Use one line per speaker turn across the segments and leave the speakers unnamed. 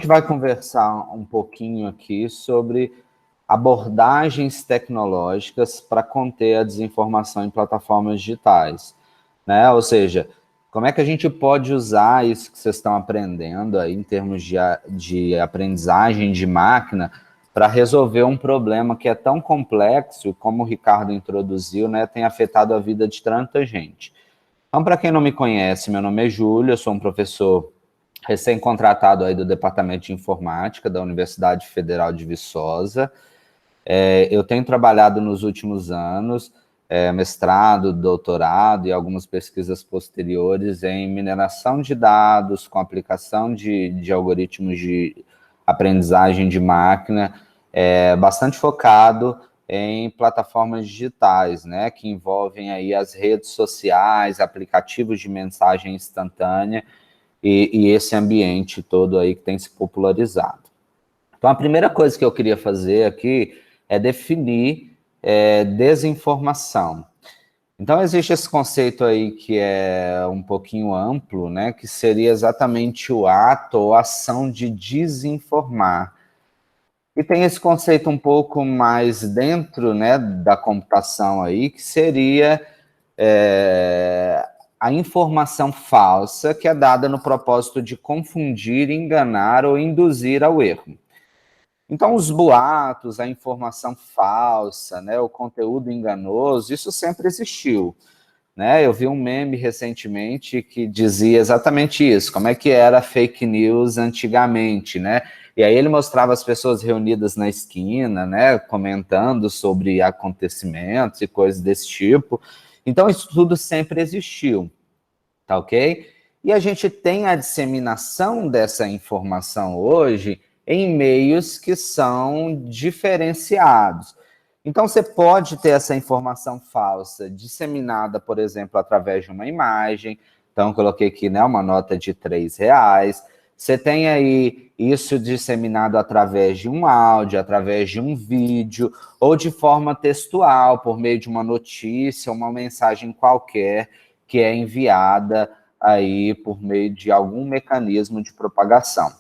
gente vai conversar um pouquinho aqui sobre abordagens tecnológicas para conter a desinformação em plataformas digitais, né? Ou seja, como é que a gente pode usar isso que vocês estão aprendendo aí em termos de aprendizagem de máquina para resolver um problema que é tão complexo, como o Ricardo introduziu, né? Tem afetado a vida de tanta gente. Então, para quem não me conhece, meu nome é Júlio, eu sou um professor recém-contratado aí do Departamento de Informática da Universidade Federal de Viçosa. Eu tenho trabalhado nos últimos anos, mestrado, doutorado e algumas pesquisas posteriores em mineração de dados com aplicação de algoritmos de aprendizagem de máquina, bastante focado em plataformas digitais, né, que envolvem aí as redes sociais, aplicativos de mensagem instantânea e esse ambiente todo aí que tem se popularizado. Então, a primeira coisa que eu queria fazer aqui é definir desinformação. Então, existe esse conceito aí que é um pouquinho amplo, né, que seria exatamente o ato ou ação de desinformar. E tem esse conceito um pouco mais dentro, né, da computação aí, que seria a informação falsa que é dada no propósito de confundir, enganar ou induzir ao erro. Então, os boatos, a informação falsa, né, o conteúdo enganoso, isso sempre existiu, né? Eu vi um meme recentemente que dizia exatamente isso, como é que era fake news antigamente, né? E aí ele mostrava as pessoas reunidas na esquina, né, comentando sobre acontecimentos e coisas desse tipo. Então, isso tudo sempre existiu, tá ok? E a gente tem a disseminação dessa informação hoje em meios que são diferenciados. Então, você pode ter essa informação falsa disseminada, por exemplo, através de uma imagem. Então, eu coloquei aqui, né, uma nota de R$3. Você tem aí isso disseminado através de um áudio, através de um vídeo, ou de forma textual, por meio de uma notícia, uma mensagem qualquer que é enviada aí por meio de algum mecanismo de propagação.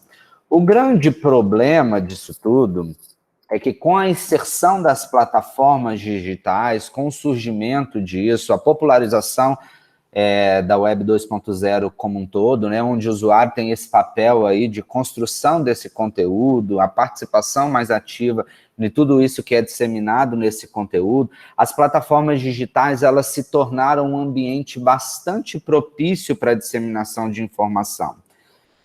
O grande problema disso tudo é que com a inserção das plataformas digitais, com o surgimento disso, a popularização da Web 2.0 como um todo, né, onde o usuário tem esse papel aí de construção desse conteúdo, a participação mais ativa de tudo isso que é disseminado nesse conteúdo, as plataformas digitais elas se tornaram um ambiente bastante propício para a disseminação de informação.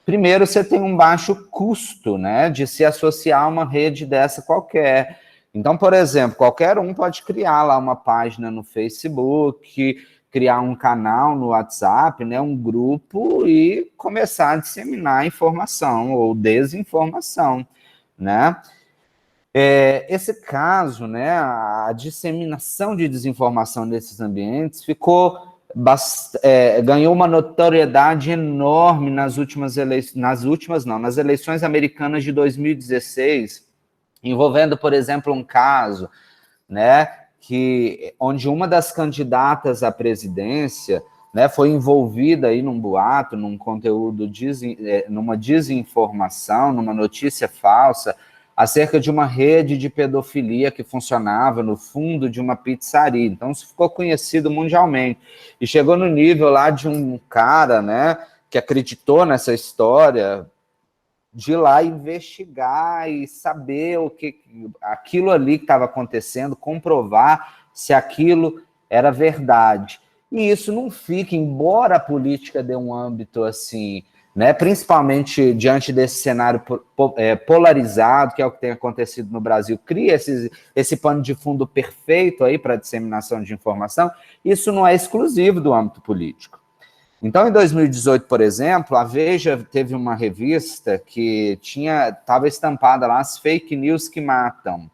Primeiro, você tem um baixo custo, né, de se associar a uma rede dessa qualquer. Então, por exemplo, qualquer um pode criar lá uma página no Facebook, criar um canal no WhatsApp, né, um grupo e começar a disseminar informação ou desinformação, né? Esse caso, né, a disseminação de desinformação nesses ambientes ganhou uma notoriedade enorme nas eleições americanas de 2016, envolvendo, por exemplo, um caso, né, onde uma das candidatas à presidência, né, foi envolvida aí num boato, num conteúdo, numa desinformação, numa notícia falsa, acerca de uma rede de pedofilia que funcionava no fundo de uma pizzaria. Então, isso ficou conhecido mundialmente. E chegou no nível lá de um cara, né, que acreditou nessa história, de ir lá investigar e saber o que aquilo ali que estava acontecendo, comprovar se aquilo era verdade. E isso não fica, embora a política dê um âmbito assim, né, principalmente diante desse cenário polarizado, que é o que tem acontecido no Brasil, cria esse pano de fundo perfeito aí para a disseminação de informação, isso não é exclusivo do âmbito político. Então, em 2018, por exemplo, a Veja teve uma revista que estava estampada lá as fake news que matam.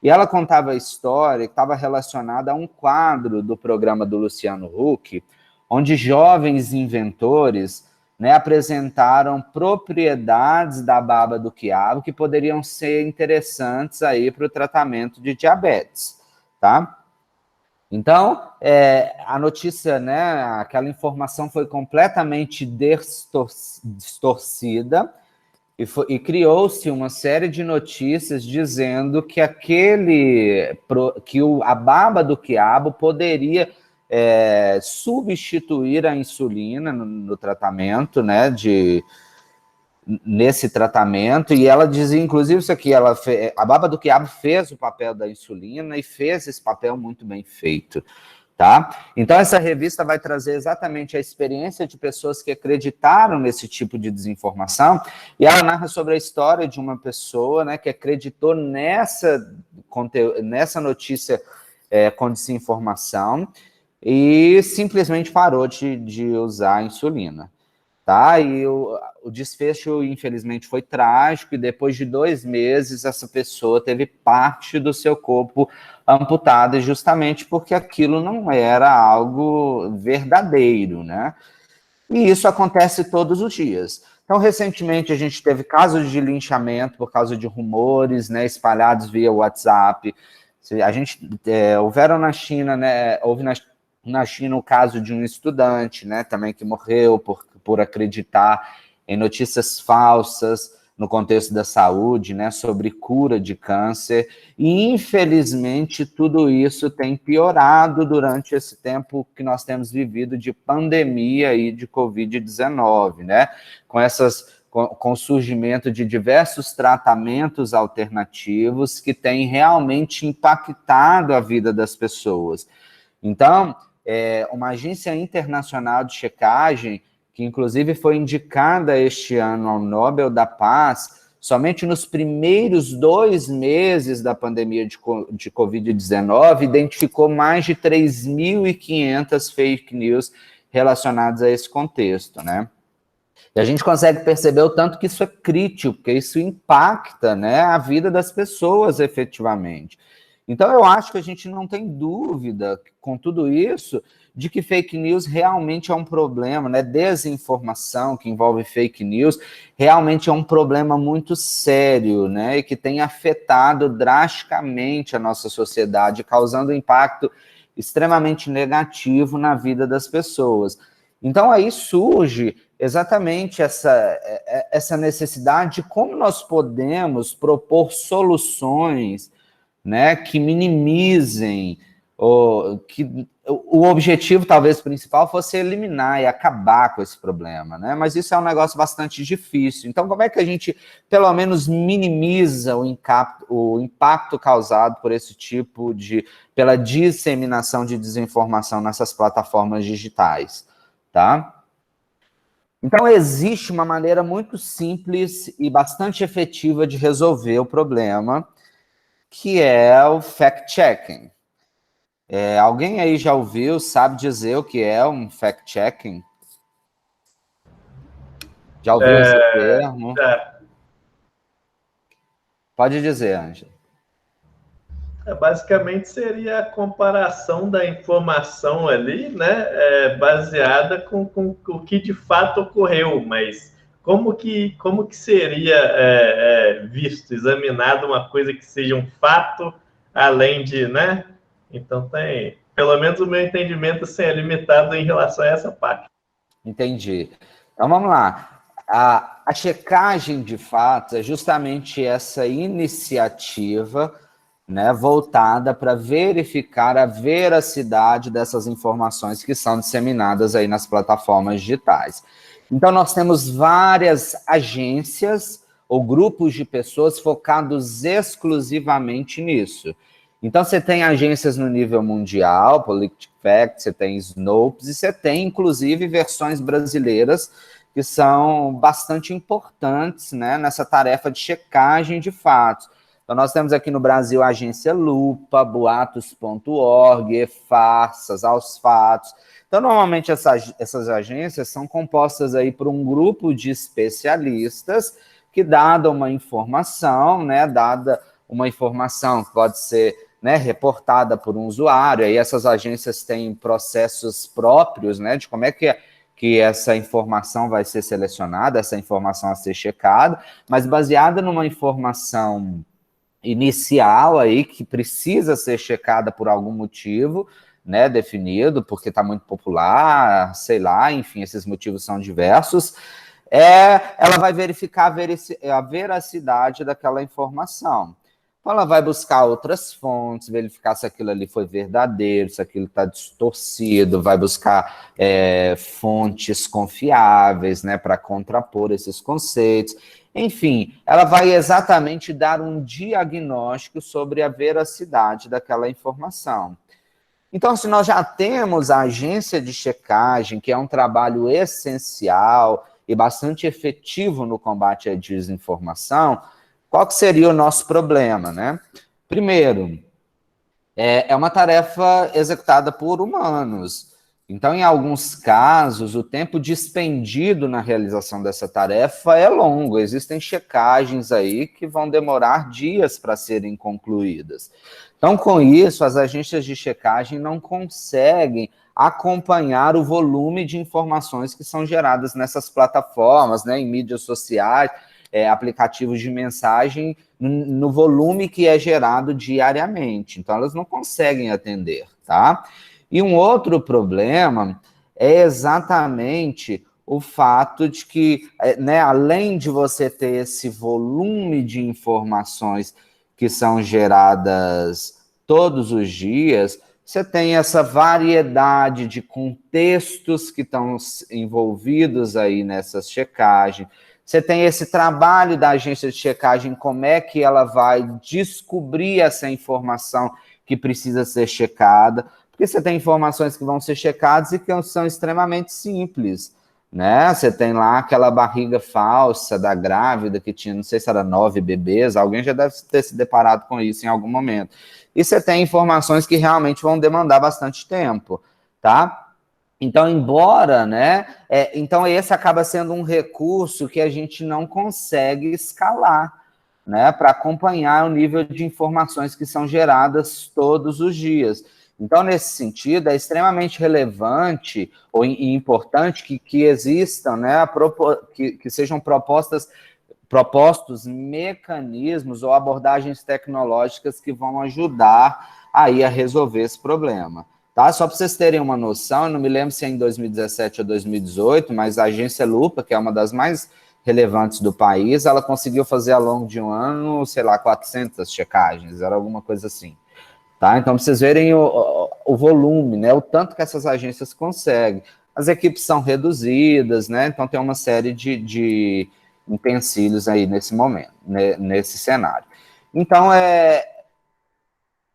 E ela contava a história que estava relacionada a um quadro do programa do Luciano Huck, onde jovens inventores, né, apresentaram propriedades da baba do quiabo que poderiam ser interessantes aí para o tratamento de diabetes, tá? Então, a notícia, né, aquela informação foi completamente distorcida E criou-se uma série de notícias dizendo que a baba do quiabo poderia substituir a insulina no tratamento, né, nesse tratamento, e ela dizia, inclusive, isso aqui, a baba do quiabo fez o papel da insulina e fez esse papel muito bem feito. Tá? Então, essa revista vai trazer exatamente a experiência de pessoas que acreditaram nesse tipo de desinformação, e ela narra sobre a história de uma pessoa, né, que acreditou nessa notícia com desinformação e simplesmente parou de usar a insulina. Tá? E o desfecho, infelizmente, foi trágico, e depois de 2 meses, essa pessoa teve parte do seu corpo amputada, justamente porque aquilo não era algo verdadeiro, né? E isso acontece todos os dias. Então, recentemente, a gente teve casos de linchamento por causa de rumores, né, espalhados via WhatsApp. Houveram na China, né, houve na China o caso de um estudante, né, também que morreu por acreditar em notícias falsas no contexto da saúde, né, sobre cura de câncer, e infelizmente tudo isso tem piorado durante esse tempo que nós temos vivido de pandemia e de Covid-19, né, com o surgimento de diversos tratamentos alternativos que têm realmente impactado a vida das pessoas. Então, uma agência internacional de checagem, que inclusive foi indicada este ano ao Nobel da Paz, somente nos primeiros 2 meses da pandemia de Covid-19, identificou mais de 3.500 fake news relacionadas a esse contexto, né? E a gente consegue perceber o tanto que isso é crítico, porque isso impacta, né, a vida das pessoas efetivamente. Então, eu acho que a gente não tem dúvida, com tudo isso, de que fake news realmente é um problema, né? Desinformação que envolve fake news realmente é um problema muito sério, né? E que tem afetado drasticamente a nossa sociedade, causando um impacto extremamente negativo na vida das pessoas. Então, aí surge exatamente essa necessidade de como nós podemos propor soluções, né, que minimizem, o objetivo, talvez, principal fosse eliminar e acabar com esse problema, né? Mas isso é um negócio bastante difícil. Então, como é que a gente, pelo menos, minimiza o impacto causado por esse tipo pela disseminação de desinformação nessas plataformas digitais, tá? Então, existe uma maneira muito simples e bastante efetiva de resolver o problema, que é o fact-checking. Alguém aí já ouviu, sabe dizer o que é um fact-checking? Já ouviu esse termo? Pode dizer, Ângela.
Basicamente seria a comparação da informação ali, né, baseada com o que de fato ocorreu, mas como que seria visto, examinado uma coisa que seja um fato, além de, né? Então tem, pelo menos o meu entendimento assim, é limitado em relação a essa parte.
Entendi. Então vamos lá. A checagem de fatos é justamente essa iniciativa, né, voltada para verificar a veracidade dessas informações que são disseminadas aí nas plataformas digitais. Então, nós temos várias agências ou grupos de pessoas focados exclusivamente nisso. Então, você tem agências no nível mundial, PolitiFact, você tem Snopes, e você tem, inclusive, versões brasileiras que são bastante importantes, né, nessa tarefa de checagem de fatos. Então, nós temos aqui no Brasil a agência Lupa, Boatos.org, Farsas, Aos Fatos. Então, normalmente, essas agências são compostas aí por um grupo de especialistas que, dada uma informação, né, dada uma informação que pode ser, né, reportada por um usuário, aí essas agências têm processos próprios, né, de como é que essa informação vai ser selecionada, essa informação a ser checada, mas baseada numa informação inicial aí que precisa ser checada por algum motivo, né, definido, porque está muito popular, sei lá, enfim, esses motivos são diversos. ela vai verificar a veracidade daquela informação. Então, ela vai buscar outras fontes, verificar se aquilo ali foi verdadeiro, se aquilo está distorcido, vai buscar fontes confiáveis, né, para contrapor esses conceitos. Enfim, ela vai exatamente dar um diagnóstico sobre a veracidade daquela informação. Então, se nós já temos a agência de checagem, que é um trabalho essencial e bastante efetivo no combate à desinformação, qual que seria o nosso problema, né? Primeiro, é uma tarefa executada por humanos. Então, em alguns casos, o tempo dispendido na realização dessa tarefa é longo. Existem checagens aí que vão demorar dias para serem concluídas. Então, com isso, as agências de checagem não conseguem acompanhar o volume de informações que são geradas nessas plataformas, né, em mídias sociais, aplicativos de mensagem, no volume que é gerado diariamente. Então, elas não conseguem atender, tá? E um outro problema é exatamente o fato de que, né, além de você ter esse volume de informações que são geradas todos os dias, você tem essa variedade de contextos que estão envolvidos aí nessas checagens. Você tem esse trabalho da agência de checagem, como é que ela vai descobrir essa informação que precisa ser checada, porque você tem informações que vão ser checadas e que são extremamente simples, né? Você tem lá aquela barriga falsa da grávida que tinha, não sei se era 9 bebês, alguém já deve ter se deparado com isso em algum momento. E você tem informações que realmente vão demandar bastante tempo, tá? Então, embora, né? Então, esse acaba sendo um recurso que a gente não consegue escalar, né? Para acompanhar o nível de informações que são geradas todos os dias. Então, nesse sentido, é extremamente relevante e importante que existam, né? Que sejam propostos mecanismos ou abordagens tecnológicas que vão ajudar aí a resolver esse problema. Tá? Só para vocês terem uma noção, eu não me lembro se é em 2017 ou 2018, mas a agência Lupa, que é uma das mais relevantes do país, ela conseguiu fazer ao longo de um ano, sei lá, 400 checagens, era alguma coisa assim. Tá? Então, para vocês verem o volume, né? O tanto que essas agências conseguem. As equipes são reduzidas, né? Então, tem uma série de empecilhos aí nesse momento, né? Nesse cenário. Então,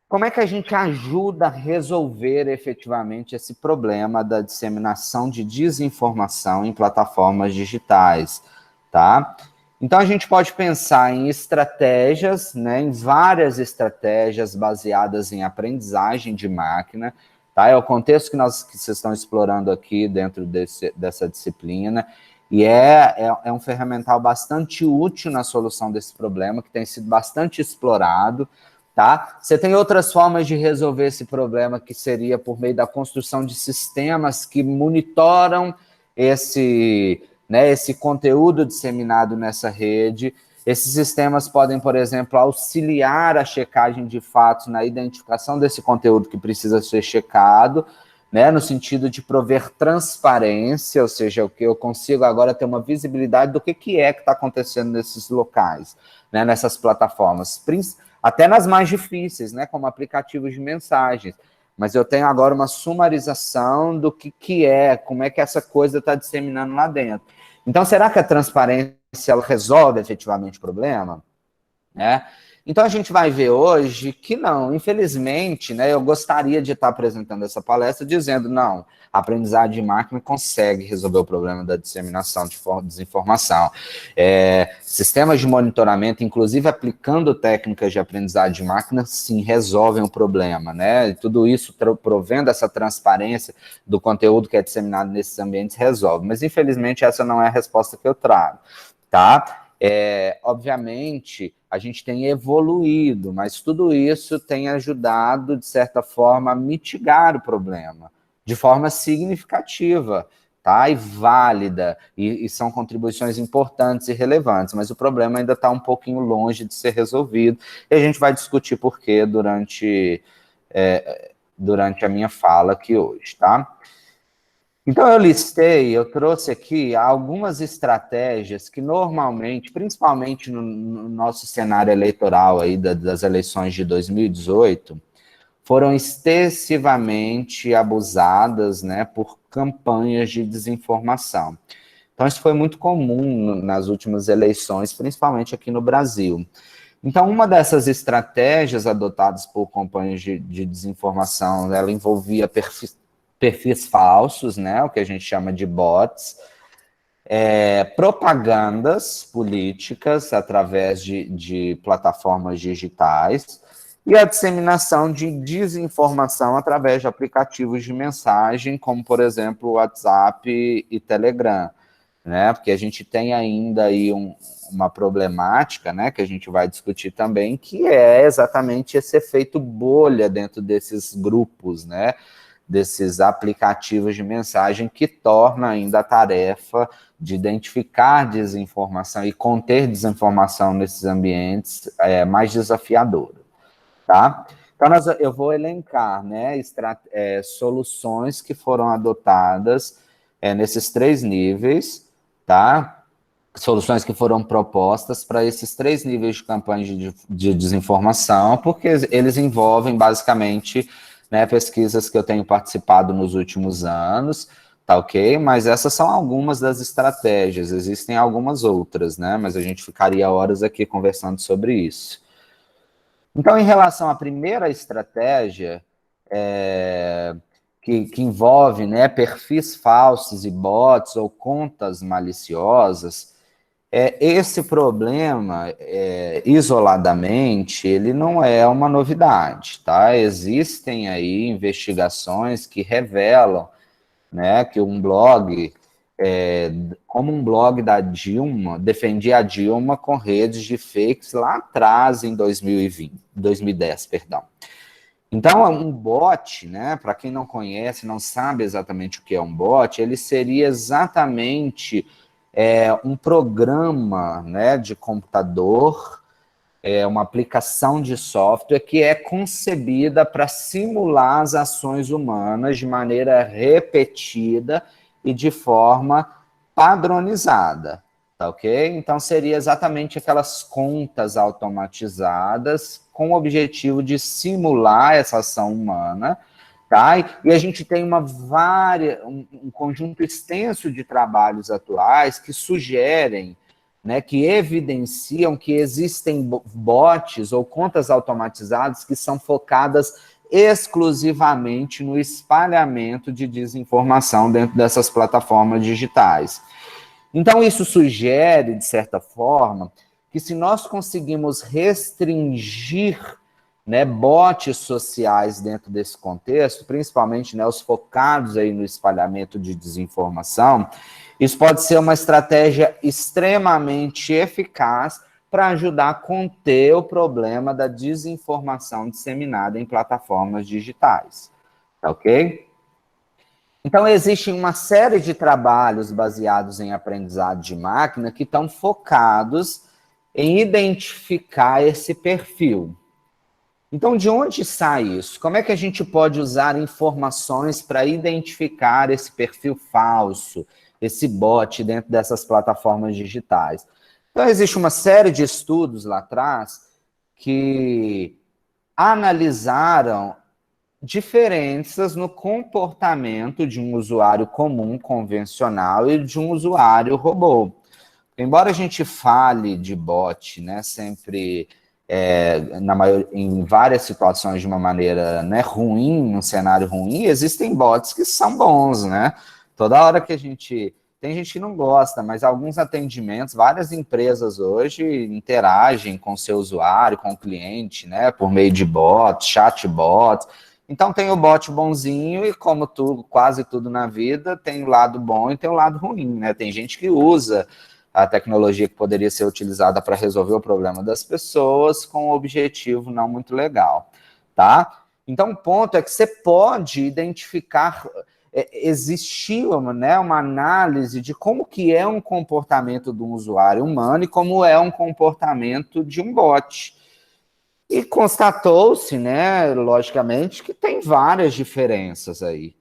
como é que a gente ajuda a resolver efetivamente esse problema da disseminação de desinformação em plataformas digitais, tá? Então, a gente pode pensar em estratégias, né, em várias estratégias baseadas em aprendizagem de máquina, tá? É o contexto que vocês estão explorando aqui dentro dessa disciplina, e é um ferramental bastante útil na solução desse problema, que tem sido bastante explorado, tá? Você tem outras formas de resolver esse problema, que seria por meio da construção de sistemas que monitoram esse conteúdo disseminado nessa rede. Esses sistemas podem, por exemplo, auxiliar a checagem de fatos na identificação desse conteúdo que precisa ser checado, né, no sentido de prover transparência, ou seja, o que eu consigo agora ter uma visibilidade do que está acontecendo nesses locais, né, nessas plataformas, até nas mais difíceis, né, como aplicativos de mensagens. Mas eu tenho agora uma sumarização do que como é que essa coisa está disseminando lá dentro. Então, será que a transparência ela resolve efetivamente o problema? Então, a gente vai ver hoje que não, infelizmente, né, eu gostaria de estar apresentando essa palestra dizendo, não, a aprendizagem de máquina consegue resolver o problema da disseminação de desinformação. Sistemas de monitoramento, inclusive aplicando técnicas de aprendizagem de máquina, sim, resolvem o problema, né? E tudo isso provendo essa transparência do conteúdo que é disseminado nesses ambientes resolve. Mas, infelizmente, essa não é a resposta que eu trago, tá? Obviamente, a gente tem evoluído, mas tudo isso tem ajudado, de certa forma, a mitigar o problema, de forma significativa, tá? E válida, e são contribuições importantes e relevantes, mas o problema ainda está um pouquinho longe de ser resolvido, e a gente vai discutir por quê durante a minha fala aqui hoje, tá? Então, eu trouxe aqui algumas estratégias que normalmente, principalmente no nosso cenário eleitoral aí das eleições de 2018, foram excessivamente abusadas, né, por campanhas de desinformação. Então, isso foi muito comum nas últimas eleições, principalmente aqui no Brasil. Então, uma dessas estratégias adotadas por campanhas de desinformação, ela envolvia perfis falsos, né, o que a gente chama de bots, propagandas políticas através de plataformas digitais e a disseminação de desinformação através de aplicativos de mensagem, como, por exemplo, o WhatsApp e Telegram, né? Porque a gente tem ainda aí uma problemática, né, que a gente vai discutir também, que é exatamente esse efeito bolha dentro desses grupos, né, desses aplicativos de mensagem, que torna ainda a tarefa de identificar desinformação e conter desinformação nesses ambientes mais desafiadora, tá? Então, eu vou elencar, né, soluções que foram adotadas nesses 3 níveis, tá? Soluções que foram propostas para esses 3 níveis de campanha de desinformação, porque eles envolvem, basicamente, né, pesquisas que eu tenho participado nos últimos anos, tá ok? Mas essas são algumas das estratégias, existem algumas outras, né? Mas a gente ficaria horas aqui conversando sobre isso. Então, em relação à primeira estratégia, que envolve, né, perfis falsos e bots ou contas maliciosas, esse problema, isoladamente, ele não é uma novidade, tá? Existem aí investigações que revelam, né, que um blog, como um blog da Dilma, defendia a Dilma com redes de fakes lá atrás, em 2010, perdão. Então, um bot, né, para quem não conhece, não sabe exatamente o que é um bot, ele seria exatamente um programa, né, de computador, uma aplicação de software que é concebida para simular as ações humanas de maneira repetida e de forma padronizada, tá ok? Então, seria exatamente aquelas contas automatizadas com o objetivo de simular essa ação humana, tá? E a gente tem um conjunto extenso de trabalhos atuais que sugerem, né, que evidenciam que existem bots ou contas automatizadas que são focadas exclusivamente no espalhamento de desinformação dentro dessas plataformas digitais. Então, isso sugere, de certa forma, que se nós conseguimos restringir, né, bots sociais dentro desse contexto, principalmente, né, os focados aí no espalhamento de desinformação, isso pode ser uma estratégia extremamente eficaz para ajudar a conter o problema da desinformação disseminada em plataformas digitais, tá ok? Então, existe uma série de trabalhos baseados em aprendizado de máquina que estão focados em identificar esse perfil. Então, de onde sai isso? Como é que a gente pode usar informações para identificar esse perfil falso, esse bot dentro dessas plataformas digitais? Então, existe uma série de estudos lá atrás que analisaram diferenças no comportamento de um usuário comum, convencional, e de um usuário robô. Embora a gente fale de bot, né, sempre em várias situações de uma maneira, né, ruim, num cenário ruim, existem bots que são bons, né? Toda hora que tem gente que não gosta, mas alguns atendimentos, várias empresas hoje interagem com o seu usuário, com o cliente, né, por meio de bots, chatbots. Então tem o bot bonzinho e, como quase tudo na vida, tem o lado bom e tem o lado ruim, né? Tem gente que usa a tecnologia que poderia ser utilizada para resolver o problema das pessoas com um objetivo não muito legal, tá? Então, o ponto é que você pode identificar, existir, né, uma análise de como que é um comportamento de um usuário humano e como é um comportamento de um bot. E constatou-se, né, logicamente, que tem várias diferenças aí.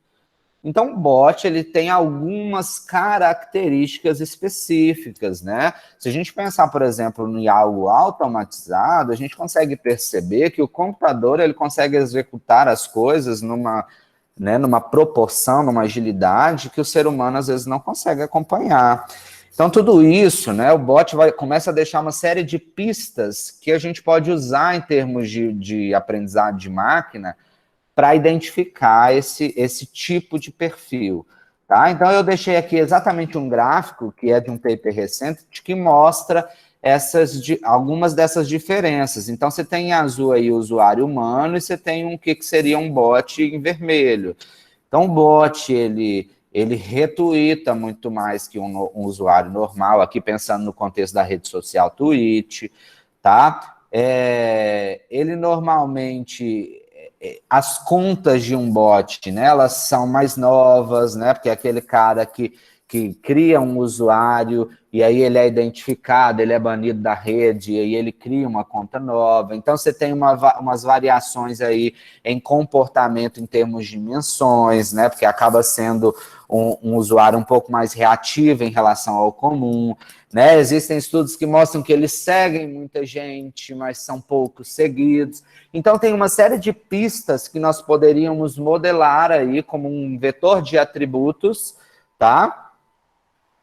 Então, o bot ele tem algumas características específicas, né? Se a gente pensar, por exemplo, em algo automatizado, a gente consegue perceber que o computador ele consegue executar as coisas numa proporção, numa agilidade que o ser humano às vezes não consegue acompanhar. Então, tudo isso, né, o bot começa a deixar uma série de pistas que a gente pode usar em termos de aprendizado de máquina para identificar esse tipo de perfil. Tá? Então, eu deixei aqui exatamente um gráfico, que é de um paper recente, que mostra algumas dessas diferenças. Então, você tem em azul aí o usuário humano e você tem um que seria um bot em vermelho. Então, o bot, ele retuita muito mais que um usuário normal, aqui pensando no contexto da rede social Twitch, tá? Ele normalmente as contas de um bot, né, elas são mais novas, né, porque é aquele cara que cria um usuário e aí ele é identificado, ele é banido da rede e aí ele cria uma conta nova. Então, você tem umas variações aí em comportamento em termos de menções, né, porque acaba sendo um usuário um pouco mais reativo em relação ao comum, né? Existem estudos que mostram que eles seguem muita gente, mas são poucos seguidos. Então, tem uma série de pistas que nós poderíamos modelar aí como um vetor de atributos, tá?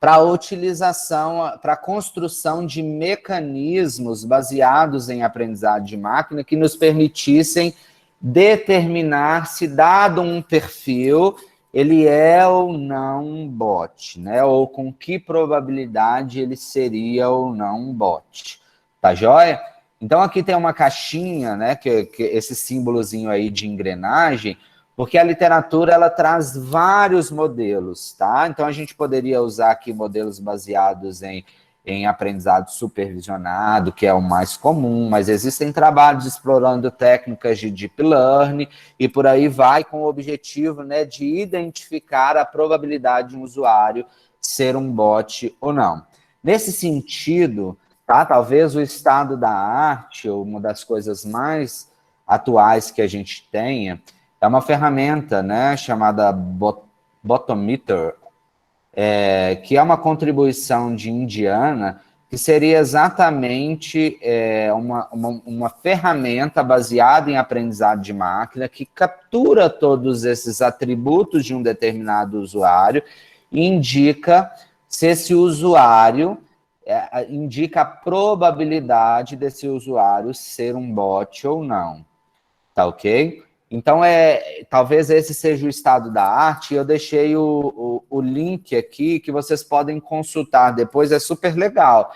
Para a utilização, para a construção de mecanismos baseados em aprendizado de máquina que nos permitissem determinar se, dado um perfil, ele é ou não um bot, né? Ou com que probabilidade ele seria ou não um bot. Tá joia? Então, aqui tem uma caixinha, né? Que esse símbolozinho aí de engrenagem, porque a literatura ela traz vários modelos, tá? Então, a gente poderia usar aqui modelos baseados em aprendizado supervisionado, que é o mais comum, mas existem trabalhos explorando técnicas de deep learning e por aí vai, com o objetivo, né, de identificar a probabilidade de um usuário ser um bot ou não. Nesse sentido, tá? Talvez o estado da arte, ou uma das coisas mais atuais que a gente tenha, é uma ferramenta, né, chamada Botometer, que é uma contribuição de Indiana, que seria exatamente uma ferramenta baseada em aprendizado de máquina que captura todos esses atributos de um determinado usuário e indica se esse usuário indica a probabilidade desse usuário ser um bot ou não. Tá ok? Então, talvez esse seja o estado da arte. Eu deixei o link aqui que vocês podem consultar depois, é super legal.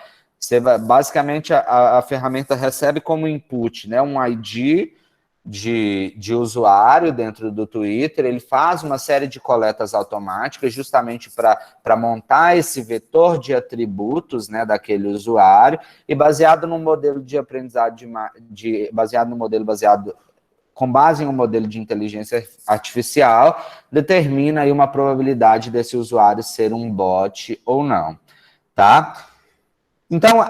Basicamente, a ferramenta recebe como input, né, um ID de usuário dentro do Twitter, ele faz uma série de coletas automáticas justamente para montar esse vetor de atributos, né, daquele usuário, e baseado num modelo de aprendizado com base em um modelo de inteligência artificial, determina aí uma probabilidade desse usuário ser um bot ou não, tá? Então,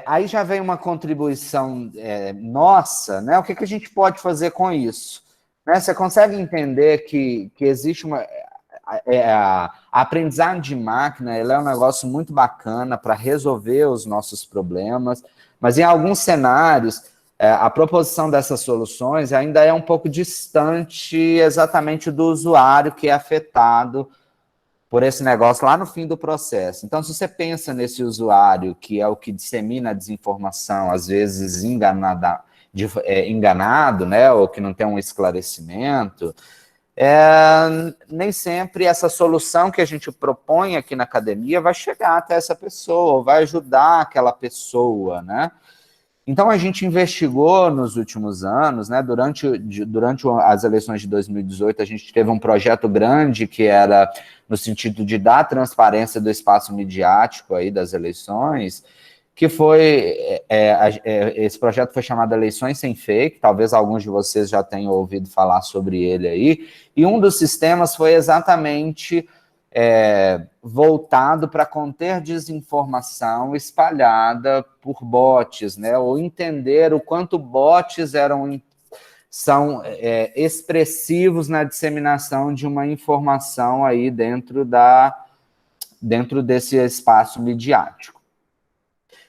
aí já vem uma contribuição nossa, né? O que a gente pode fazer com isso? Né? Você consegue entender que existe a aprendizagem de máquina, ela é um negócio muito bacana para resolver os nossos problemas, mas em alguns cenários, a proposição dessas soluções ainda é um pouco distante exatamente do usuário que é afetado por esse negócio lá no fim do processo. Então, se você pensa nesse usuário, que é o que dissemina a desinformação, às vezes enganado, né, ou que não tem um esclarecimento, nem sempre essa solução que a gente propõe aqui na academia vai chegar até essa pessoa, vai ajudar aquela pessoa, né? Então, a gente investigou nos últimos anos, né, durante as eleições de 2018, a gente teve um projeto grande que era no sentido de dar transparência do espaço midiático aí das eleições, que foi, esse projeto foi chamado Eleições Sem Fake, talvez alguns de vocês já tenham ouvido falar sobre ele aí, e um dos sistemas foi exatamente voltado para conter desinformação espalhada por bots, né? Ou entender o quanto bots são expressivos na disseminação de uma informação aí dentro desse espaço midiático.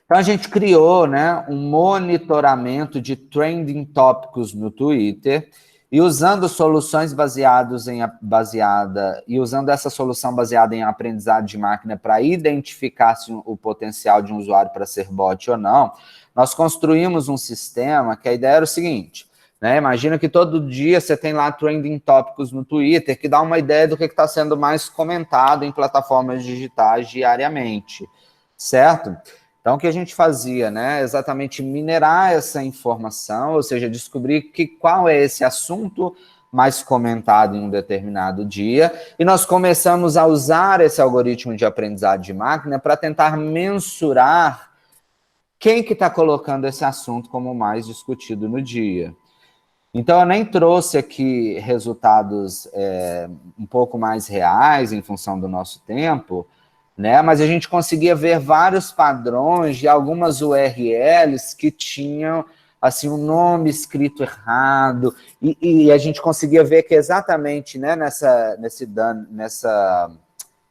Então, a gente criou, né, um monitoramento de trending tópicos no Twitter, e usando soluções usando essa solução baseada em aprendizado de máquina para identificar se o potencial de um usuário para ser bot ou não, nós construímos um sistema que a ideia era o seguinte, né? Imagina que todo dia você tem lá trending tópicos no Twitter, que dá uma ideia do que está sendo mais comentado em plataformas digitais diariamente, certo? Então, o que a gente fazia, né? Exatamente minerar essa informação, ou seja, descobrir qual é esse assunto mais comentado em um determinado dia, e nós começamos a usar esse algoritmo de aprendizado de máquina para tentar mensurar quem que está colocando esse assunto como mais discutido no dia. Então, eu nem trouxe aqui resultados um pouco mais reais em função do nosso tempo, né? Mas a gente conseguia ver vários padrões de algumas URLs que tinham assim, um nome escrito errado, e a gente conseguia ver que exatamente, né,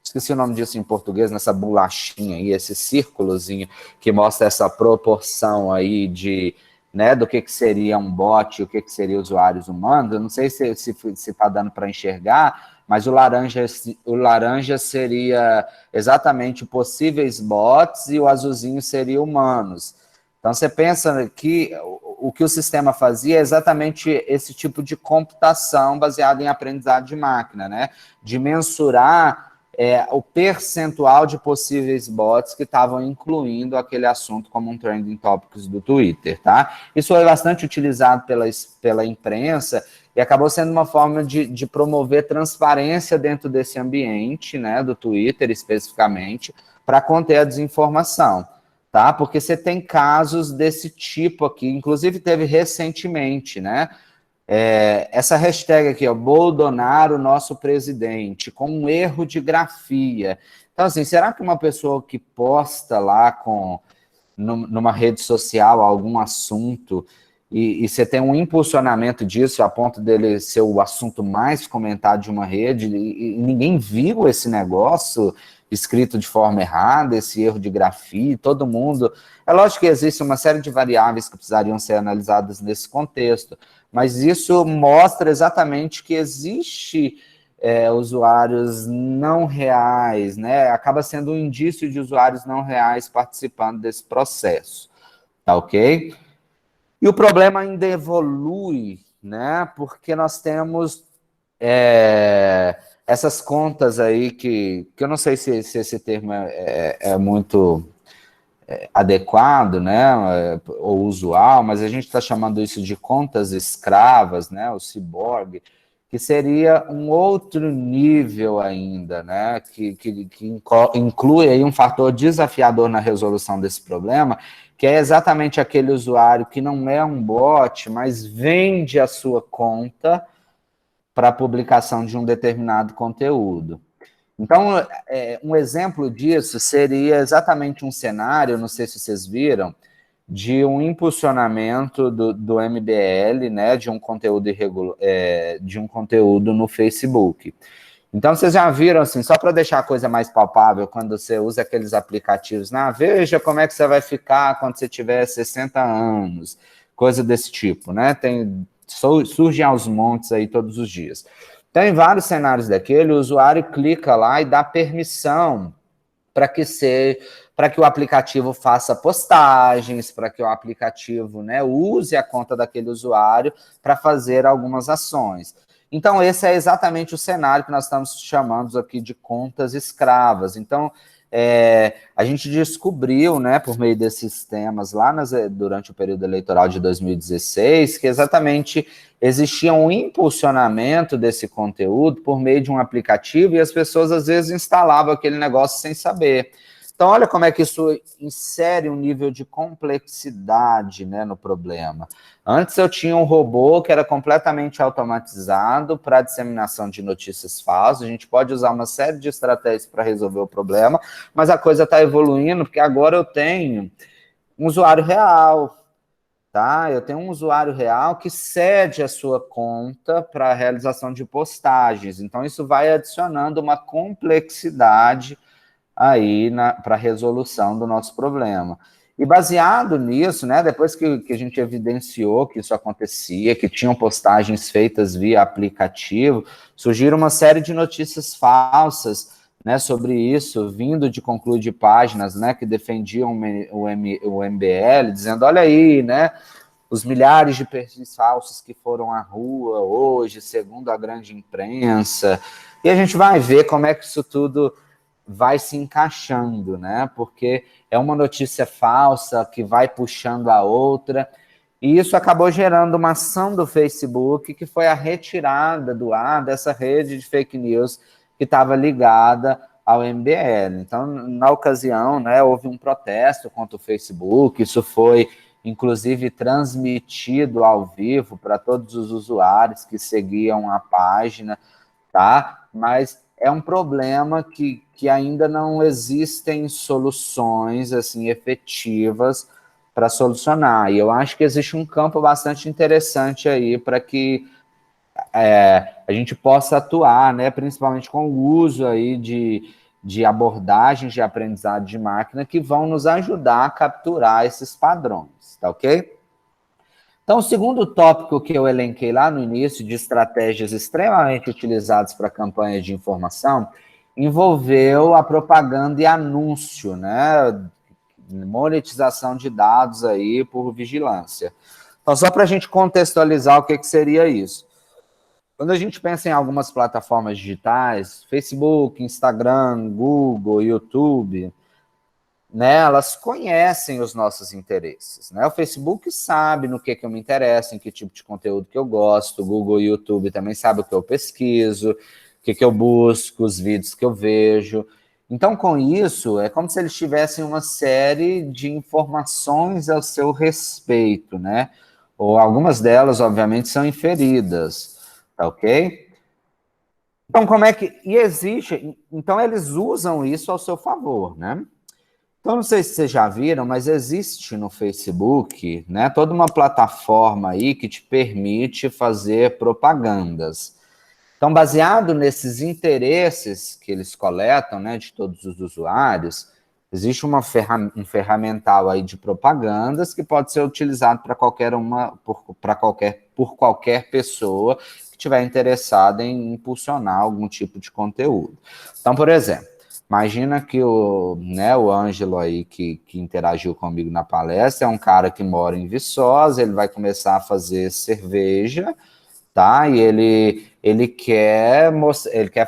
esqueci o nome disso em português, nessa bolachinha aí, esse círculozinho que mostra essa proporção aí de, né, do que seria um bot e o que seria usuários humanos. Eu não sei se está dando para enxergar, mas o laranja seria exatamente possíveis bots e o azulzinho seria humanos. Então, você pensa que o que o sistema fazia é exatamente esse tipo de computação baseada em aprendizado de máquina, né? De mensurar o percentual de possíveis bots que estavam incluindo aquele assunto como um trending topics do Twitter, tá? Isso foi bastante utilizado pela imprensa e acabou sendo uma forma de promover transparência dentro desse ambiente, né, do Twitter especificamente, para conter a desinformação, tá? Porque você tem casos desse tipo aqui, inclusive teve recentemente, né? Essa hashtag aqui, ó, Bolsonaro, nosso presidente, com um erro de grafia. Então, assim, será que uma pessoa que posta lá numa rede social algum assunto e você tem um impulsionamento disso a ponto dele ser o assunto mais comentado de uma rede e ninguém viu esse negócio escrito de forma errada, esse erro de grafia, todo mundo... É lógico que existe uma série de variáveis que precisariam ser analisadas nesse contexto, mas isso mostra exatamente que existe usuários não reais, né? Acaba sendo um indício de usuários não reais participando desse processo, tá ok? E o problema ainda evolui, né? Porque nós temos essas contas aí que eu não sei se esse termo é muito adequado, né, ou usual, mas a gente está chamando isso de contas escravas, né, o cyborg, que seria um outro nível ainda, né, que inclui aí um fator desafiador na resolução desse problema, que é exatamente aquele usuário que não é um bot, mas vende a sua conta para a publicação de um determinado conteúdo. Então, um exemplo disso seria exatamente um cenário, não sei se vocês viram, de um impulsionamento do MBL, né, de um conteúdo no Facebook. Então, vocês já viram, assim, só para deixar a coisa mais palpável, quando você usa aqueles aplicativos, veja como é que você vai ficar quando você tiver 60 anos, coisa desse tipo, né? Surgem aos montes aí todos os dias. Então, em vários cenários daquele, o usuário clica lá e dá permissão para que o aplicativo faça postagens, para que o aplicativo, né, use a conta daquele usuário para fazer algumas ações. Então, esse é exatamente o cenário que nós estamos chamando aqui de contas escravas. Então, a gente descobriu, né, por meio desses temas lá durante o período eleitoral de 2016, que exatamente existia um impulsionamento desse conteúdo por meio de um aplicativo e as pessoas às vezes instalavam aquele negócio sem saber. Então, olha como é que isso insere um nível de complexidade, né, no problema. Antes eu tinha um robô que era completamente automatizado para a disseminação de notícias falsas. A gente pode usar uma série de estratégias para resolver o problema, mas a coisa está evoluindo, porque agora eu tenho um usuário real, tá? Eu tenho um usuário real que cede a sua conta para a realização de postagens. Então, isso vai adicionando uma complexidade aí para a resolução do nosso problema. E baseado nisso, né, depois que a gente evidenciou que isso acontecia, que tinham postagens feitas via aplicativo, surgiram uma série de notícias falsas, né, sobre isso, vindo de concluir de páginas, né, que defendiam o MBL, dizendo, olha aí, né, os milhares de perfis falsos que foram à rua hoje, segundo a grande imprensa, e a gente vai ver como é que isso tudo vai se encaixando, né? Porque é uma notícia falsa que vai puxando a outra, e isso acabou gerando uma ação do Facebook, que foi a retirada do ar dessa rede de fake news que estava ligada ao MBL. Então, na ocasião, né, houve um protesto contra o Facebook, isso foi, inclusive, transmitido ao vivo para todos os usuários que seguiam a página, tá? Mas é um problema que ainda não existem soluções assim efetivas para solucionar. E eu acho que existe um campo bastante interessante aí para que a gente possa atuar, né, principalmente com o uso aí de abordagens de aprendizado de máquina que vão nos ajudar a capturar esses padrões, tá ok? Então, o segundo tópico que eu elenquei lá no início, de estratégias extremamente utilizadas para campanhas de informação, envolveu a propaganda e anúncio, né? Monetização de dados aí por vigilância. Então, só para a gente contextualizar o que seria isso. Quando a gente pensa em algumas plataformas digitais, Facebook, Instagram, Google, YouTube, né, elas conhecem os nossos interesses, né? O Facebook sabe no que eu me interesso, em que tipo de conteúdo que eu gosto, o Google e o YouTube também sabe o que eu pesquiso, o que eu busco, os vídeos que eu vejo. Então, com isso, é como se eles tivessem uma série de informações ao seu respeito, né? Ou algumas delas, obviamente, são inferidas, tá ok? Então, como é que... E existe... Então, eles usam isso ao seu favor, né? Então, não sei se vocês já viram, mas existe no Facebook, né, toda uma plataforma aí que te permite fazer propagandas. Então, baseado nesses interesses que eles coletam, né, de todos os usuários, existe um ferramental aí de propagandas que pode ser utilizado para por qualquer pessoa que estiver interessada em impulsionar algum tipo de conteúdo. Então, por exemplo, imagina que o Ângelo aí, que interagiu comigo na palestra, é um cara que mora em Viçosa, ele vai começar a fazer cerveja, tá? E ele quer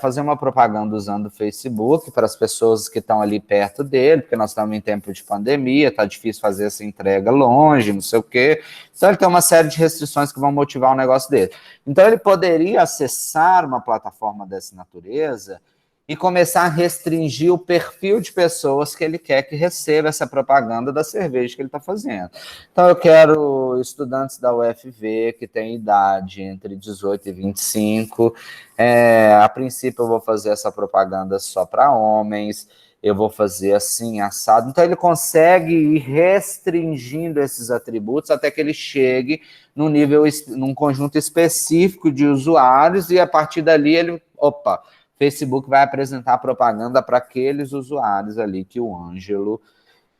fazer uma propaganda usando o Facebook para as pessoas que estão ali perto dele, porque nós estamos em tempo de pandemia, tá difícil fazer essa entrega longe, não sei o quê. Então ele tem uma série de restrições que vão motivar o negócio dele. Então ele poderia acessar uma plataforma dessa natureza e começar a restringir o perfil de pessoas que ele quer que receba essa propaganda da cerveja que ele está fazendo. Então, eu quero estudantes da UFV que têm idade entre 18 e 25. A princípio, eu vou fazer essa propaganda só para homens, eu vou fazer assim, assado. Então, ele consegue ir restringindo esses atributos até que ele chegue num conjunto específico de usuários e, a partir dali, Facebook vai apresentar propaganda para aqueles usuários ali que o Ângelo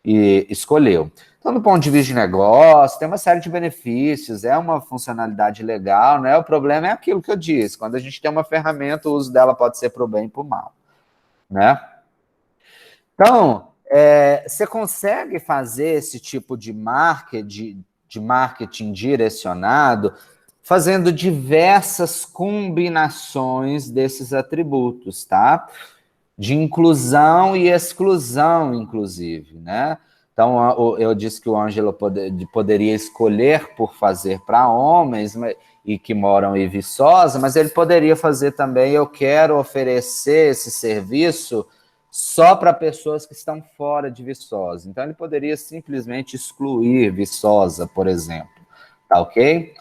escolheu. Então, do ponto de vista de negócio, tem uma série de benefícios, é uma funcionalidade legal, né? O problema é aquilo que eu disse, quando a gente tem uma ferramenta, o uso dela pode ser para o bem e para o mal, né? Então, você consegue fazer esse tipo de marketing direcionado fazendo diversas combinações desses atributos, tá? De inclusão e exclusão, inclusive, né? Então, eu disse que o Ângelo poderia escolher por fazer para homens e que moram em Viçosa, mas ele poderia fazer também, eu quero oferecer esse serviço só para pessoas que estão fora de Viçosa. Então, ele poderia simplesmente excluir Viçosa, por exemplo, tá ok?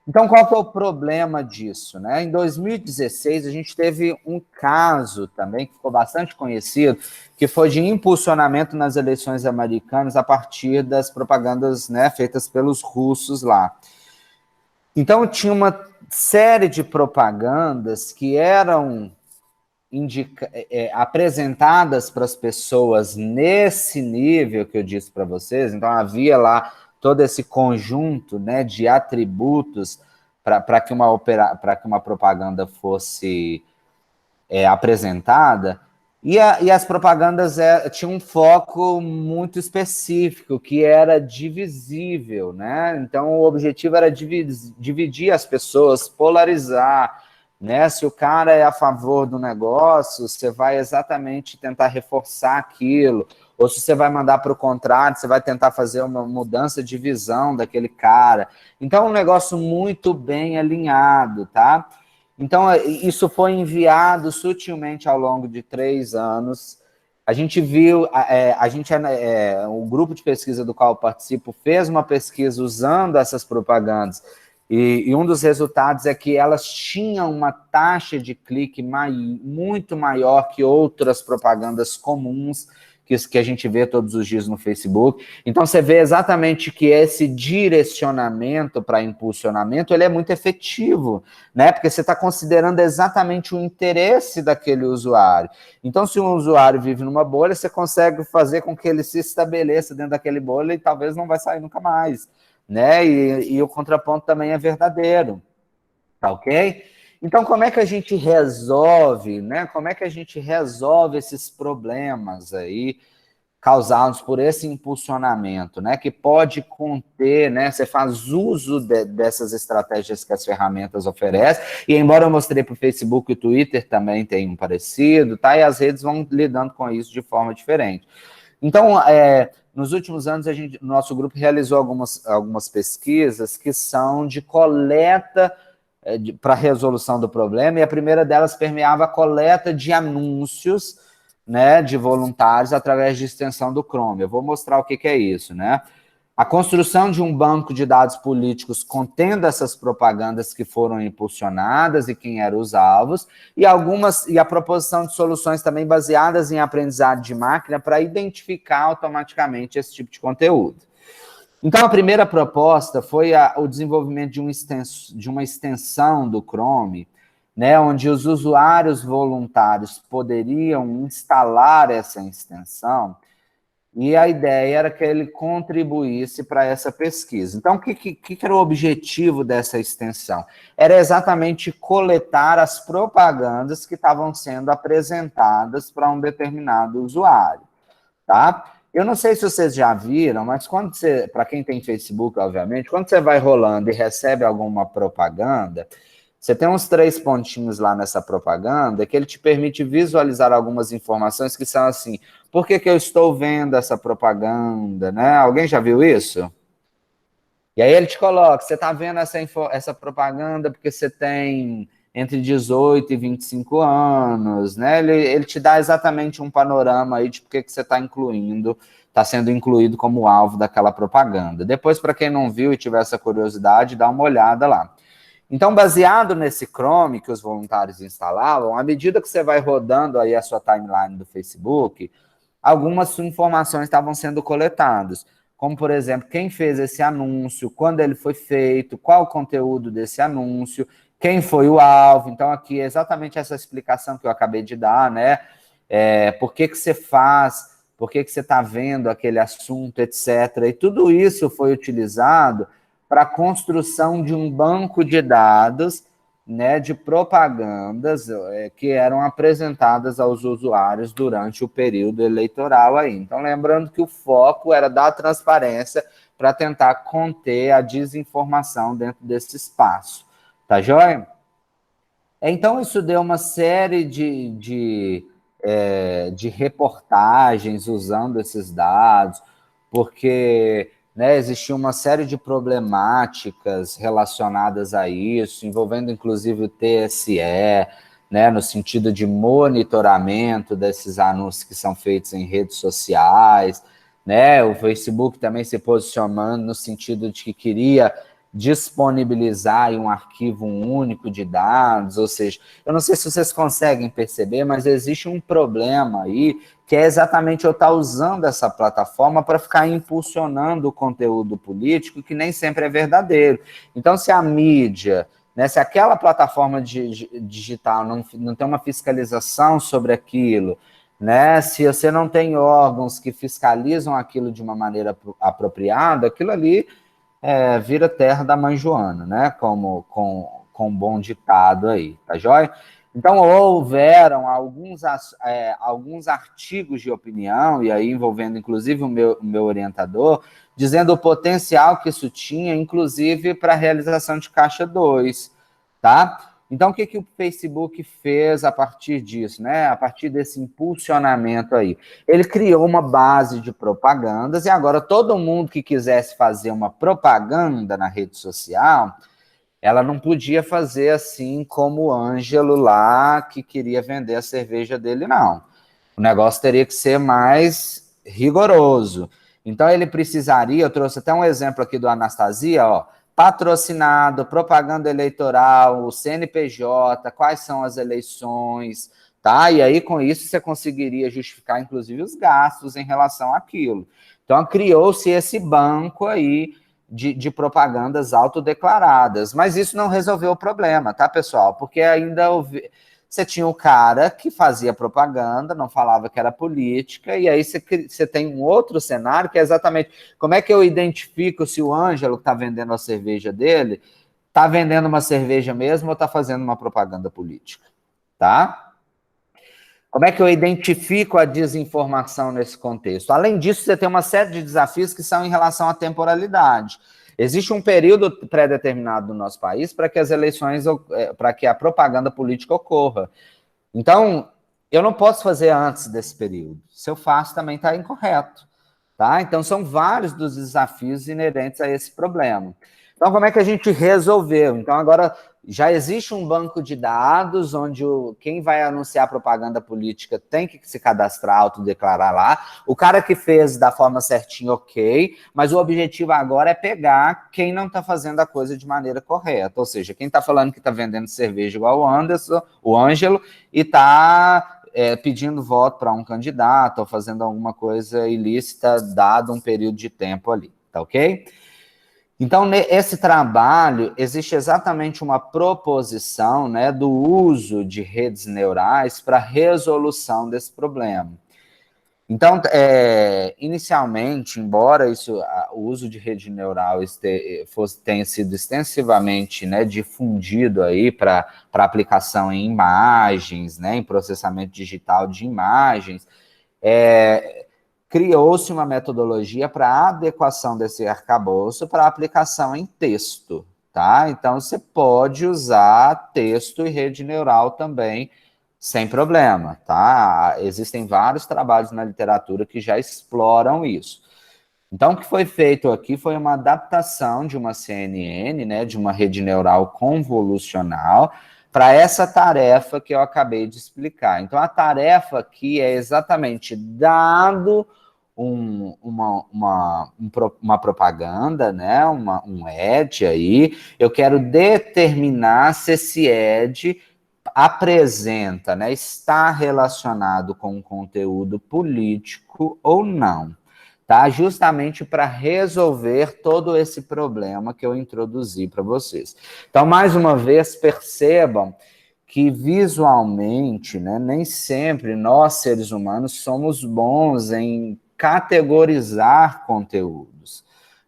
Então, qual que é o problema disso, né? Em 2016, a gente teve um caso também que ficou bastante conhecido, que foi de impulsionamento nas eleições americanas a partir das propagandas, né, feitas pelos russos lá. Então, tinha uma série de propagandas que eram apresentadas para as pessoas nesse nível que eu disse para vocês. Então, havia lá todo esse conjunto, né, de atributos para que uma propaganda fosse apresentada, e as propagandas tinham um foco muito específico, que era divisível, né? Então, o objetivo era dividir as pessoas, polarizar, né? Se o cara é a favor do negócio, você vai exatamente tentar reforçar aquilo, ou se você vai mandar para o contrário, você vai tentar fazer uma mudança de visão daquele cara. Então, é um negócio muito bem alinhado, tá? Então, isso foi enviado sutilmente ao longo de 3 anos. A gente viu, o grupo de pesquisa do qual eu participo fez uma pesquisa usando essas propagandas, e um dos resultados é que elas tinham uma taxa de clique muito maior que outras propagandas comuns que a gente vê todos os dias no Facebook. Então, você vê exatamente que esse direcionamento para impulsionamento, ele é muito efetivo, né? Porque você está considerando exatamente o interesse daquele usuário. Então, se um usuário vive numa bolha, você consegue fazer com que ele se estabeleça dentro daquele bolha e talvez não vai sair nunca mais, né? E o contraponto também é verdadeiro, tá ok? Então, como é que a gente resolve, né? Como é que a gente resolve esses problemas aí causados por esse impulsionamento, né? Que pode conter, né? Você faz uso dessas estratégias que as ferramentas oferecem, e embora eu mostrei para o Facebook e o Twitter também tem um parecido, tá? E as redes vão lidando com isso de forma diferente. Então, nos últimos anos, nosso grupo realizou algumas pesquisas que são de coleta para a resolução do problema, e a primeira delas permeava a coleta de anúncios, né, de voluntários através de extensão do Chrome. Eu vou mostrar o que é isso, né? A construção de um banco de dados políticos contendo essas propagandas que foram impulsionadas e quem eram os alvos, e a proposição de soluções também baseadas em aprendizado de máquina para identificar automaticamente esse tipo de conteúdo. Então, a primeira proposta foi o desenvolvimento de uma extensão do Chrome, né, onde os usuários voluntários poderiam instalar essa extensão, e a ideia era que ele contribuísse para essa pesquisa. Então, o que era o objetivo dessa extensão? Era exatamente coletar as propagandas que estavam sendo apresentadas para um determinado usuário, tá? Eu não sei se vocês já viram, mas para quem tem Facebook, obviamente, quando você vai rolando e recebe alguma propaganda, você tem uns 3 pontinhos lá nessa propaganda que ele te permite visualizar algumas informações que são assim, por que eu estou vendo essa propaganda, né? Alguém já viu isso? E aí ele te coloca, você está vendo essa propaganda porque você tem entre 18 e 25 anos, né? Ele te dá exatamente um panorama aí de por que você está sendo incluído como alvo daquela propaganda. Depois, para quem não viu e tiver essa curiosidade, dá uma olhada lá. Então, baseado nesse Chrome que os voluntários instalavam, à medida que você vai rodando aí a sua timeline do Facebook, algumas informações estavam sendo coletadas, como, por exemplo, quem fez esse anúncio, quando ele foi feito, qual o conteúdo desse anúncio, quem foi o alvo. Então, aqui é exatamente essa explicação que eu acabei de dar, né? Por que você faz, por que você está vendo aquele assunto, etc. E tudo isso foi utilizado para a construção de um banco de dados, né, de propagandas que eram apresentadas aos usuários durante o período eleitoral aí. Então, lembrando que o foco era dar transparência para tentar conter a desinformação dentro desse espaço. Tá joia? Então, isso deu uma série de reportagens usando esses dados, porque, né, existia uma série de problemáticas relacionadas a isso, envolvendo inclusive o TSE, né, no sentido de monitoramento desses anúncios que são feitos em redes sociais, né, o Facebook também se posicionando no sentido de que queria disponibilizar em um arquivo único de dados, ou seja, eu não sei se vocês conseguem perceber, mas existe um problema aí, que é exatamente eu estar usando essa plataforma para ficar impulsionando o conteúdo político, que nem sempre é verdadeiro. Então, se a mídia, né, se aquela plataforma digital não tem uma fiscalização sobre aquilo, né, se você não tem órgãos que fiscalizam aquilo de uma maneira apropriada, aquilo ali vira terra da mãe Joana, né? Com um bom ditado aí, tá joia? Então, houveram alguns artigos de opinião, e aí envolvendo inclusive o meu orientador, dizendo o potencial que isso tinha, inclusive para a realização de Caixa 2, tá? Então, o que o Facebook fez a partir disso, né? A partir desse impulsionamento aí? Ele criou uma base de propagandas e agora todo mundo que quisesse fazer uma propaganda na rede social, ela não podia fazer assim como o Ângelo lá, que queria vender a cerveja dele, não. O negócio teria que ser mais rigoroso. Então, ele precisaria, eu trouxe até um exemplo aqui do Anastasia, ó, patrocinado, propaganda eleitoral, o CNPJ, quais são as eleições, tá? E aí, com isso, você conseguiria justificar, inclusive, os gastos em relação àquilo. Então, criou-se esse banco aí de propagandas autodeclaradas. Mas isso não resolveu o problema, tá, pessoal? Porque ainda você tinha o cara que fazia propaganda, não falava que era política, e aí você tem um outro cenário que é exatamente como é que eu identifico se o Ângelo que está vendendo a cerveja dele está vendendo uma cerveja mesmo ou está fazendo uma propaganda política, tá? Como é que eu identifico a desinformação nesse contexto? Além disso, você tem uma série de desafios que são em relação à temporalidade. Existe um período pré-determinado no nosso país para que as eleições, para que a propaganda política ocorra. Então, eu não posso fazer antes desse período. Se eu faço, também está incorreto. Tá? Então, são vários dos desafios inerentes a esse problema. Então, como é que a gente resolveu? Então, agora já existe um banco de dados onde quem vai anunciar propaganda política tem que se cadastrar, autodeclarar lá. O cara que fez da forma certinha, ok, mas o objetivo agora é pegar quem não está fazendo a coisa de maneira correta. Ou seja, quem está falando que está vendendo cerveja igual o Anderson, o Ângelo, e está pedindo voto para um candidato ou fazendo alguma coisa ilícita, dado um período de tempo ali, tá ok? Então, nesse trabalho, existe exatamente uma proposição, né, do uso de redes neurais para resolução desse problema. Então, inicialmente, embora o uso de rede neural tenha sido extensivamente, né, difundido aí para aplicação em imagens, né, em processamento digital de imagens, criou-se uma metodologia para adequação desse arcabouço para aplicação em texto, tá? Então, você pode usar texto e rede neural também, sem problema, tá? Existem vários trabalhos na literatura que já exploram isso. Então, o que foi feito aqui foi uma adaptação de uma CNN, né, de uma rede neural convolucional, para essa tarefa que eu acabei de explicar. Então, a tarefa aqui é exatamente dado uma propaganda, né, um ad aí, eu quero determinar se esse ad apresenta, né, está relacionado com um conteúdo político ou não, tá? Justamente para resolver todo esse problema que eu introduzi para vocês. Então, mais uma vez, percebam que visualmente, né, nem sempre nós, seres humanos, somos bons em categorizar conteúdos,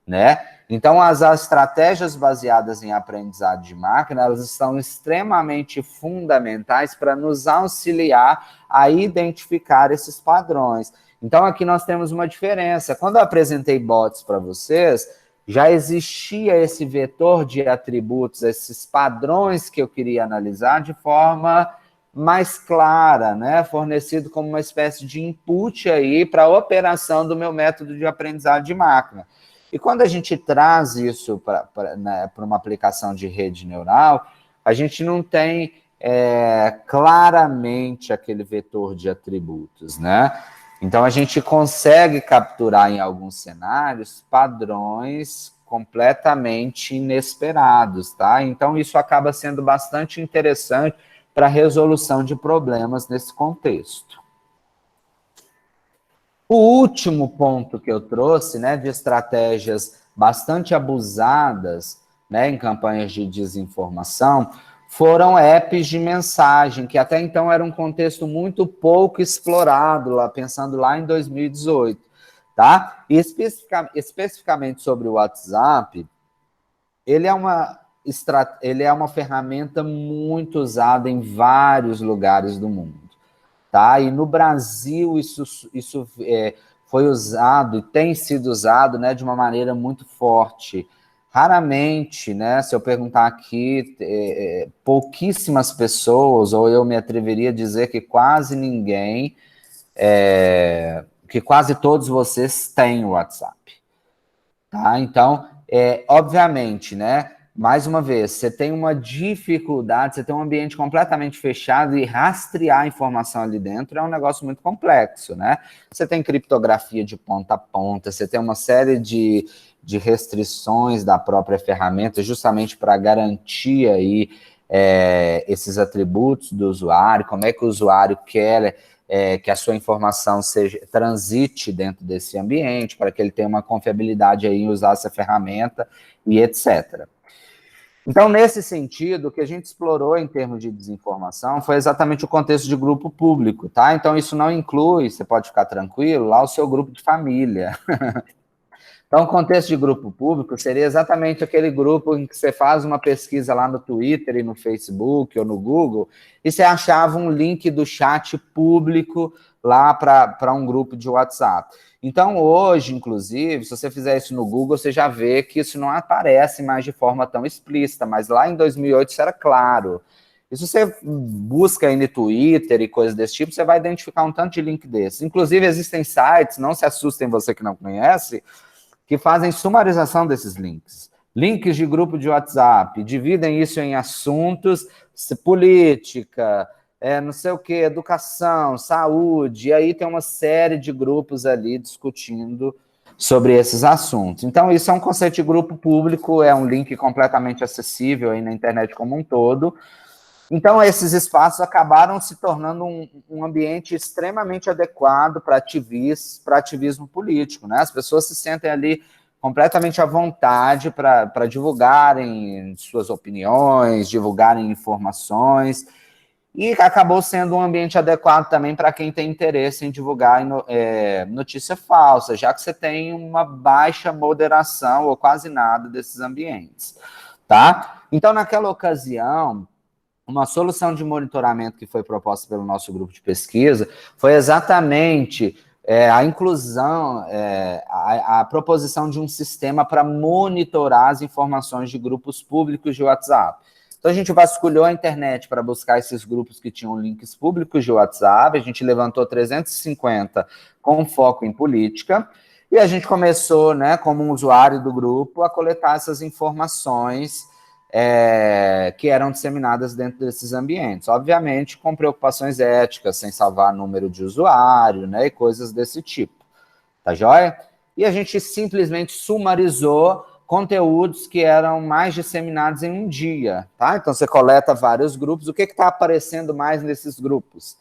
né? Então, as estratégias baseadas em aprendizado de máquina, elas estão extremamente fundamentais para nos auxiliar a identificar esses padrões. Então, aqui nós temos uma diferença. Quando eu apresentei bots para vocês, já existia esse vetor de atributos, esses padrões que eu queria analisar de forma mais clara, né? Fornecido como uma espécie de input aí para a operação do meu método de aprendizado de máquina. E quando a gente traz isso para uma aplicação de rede neural, a gente não tem claramente aquele vetor de atributos, né? Então, a gente consegue capturar em alguns cenários padrões completamente inesperados, tá? Então, isso acaba sendo bastante interessante para a resolução de problemas nesse contexto. O último ponto que eu trouxe, né, de estratégias bastante abusadas, né, em campanhas de desinformação, foram apps de mensagem, que até então era um contexto muito pouco explorado, lá, pensando lá em 2018, tá? E especificamente sobre o WhatsApp, ele é uma ferramenta muito usada em vários lugares do mundo. Tá? E no Brasil isso foi usado e tem sido usado, né, de uma maneira muito forte. Raramente, né, se eu perguntar aqui, pouquíssimas pessoas, ou eu me atreveria a dizer que quase ninguém, que quase todos vocês têm o WhatsApp. Tá? Então, obviamente, né? Mais uma vez, você tem uma dificuldade, você tem um ambiente completamente fechado e rastrear a informação ali dentro é um negócio muito complexo, né? Você tem criptografia de ponta a ponta, você tem uma série de restrições da própria ferramenta justamente para garantir aí esses atributos do usuário, como é que o usuário quer que a sua informação transite dentro desse ambiente, para que ele tenha uma confiabilidade aí em usar essa ferramenta e etc. Então, nesse sentido, o que a gente explorou em termos de desinformação foi exatamente o contexto de grupo público, tá? Então, isso não inclui, você pode ficar tranquilo, lá o seu grupo de família. Então, o contexto de grupo público seria exatamente aquele grupo em que você faz uma pesquisa lá no Twitter e no Facebook ou no Google e você achava um link do chat público lá para um grupo de WhatsApp. Então, hoje, inclusive, se você fizer isso no Google, você já vê que isso não aparece mais de forma tão explícita, mas lá em 2008 isso era claro. E se você busca aí no Twitter e coisas desse tipo, você vai identificar um tanto de link desses. Inclusive, existem sites, não se assustem você que não conhece, que fazem sumarização desses links. Links de grupo de WhatsApp, dividem isso em assuntos, política, não sei o que, educação, saúde, e aí tem uma série de grupos ali discutindo sobre esses assuntos. Então, isso é um conceito de grupo público, é um link completamente acessível aí na internet como um todo. Então, esses espaços acabaram se tornando um ambiente extremamente adequado para ativismo político, né? As pessoas se sentem ali completamente à vontade para divulgarem suas opiniões, divulgarem informações, e acabou sendo um ambiente adequado também para quem tem interesse em divulgar notícia falsa, já que você tem uma baixa moderação ou quase nada desses ambientes, tá? Então, naquela ocasião, uma solução de monitoramento que foi proposta pelo nosso grupo de pesquisa foi exatamente a inclusão, a proposição de um sistema para monitorar as informações de grupos públicos de WhatsApp. Então, a gente vasculhou a internet para buscar esses grupos que tinham links públicos de WhatsApp, a gente levantou 350 com foco em política, e a gente começou, né, como um usuário do grupo, a coletar essas informações que eram disseminadas dentro desses ambientes. Obviamente, com preocupações éticas, sem salvar número de usuário, né, e coisas desse tipo. Tá joia? E a gente simplesmente sumarizou conteúdos que eram mais disseminados em um dia, tá? Então, você coleta vários grupos, o que está aparecendo mais nesses grupos?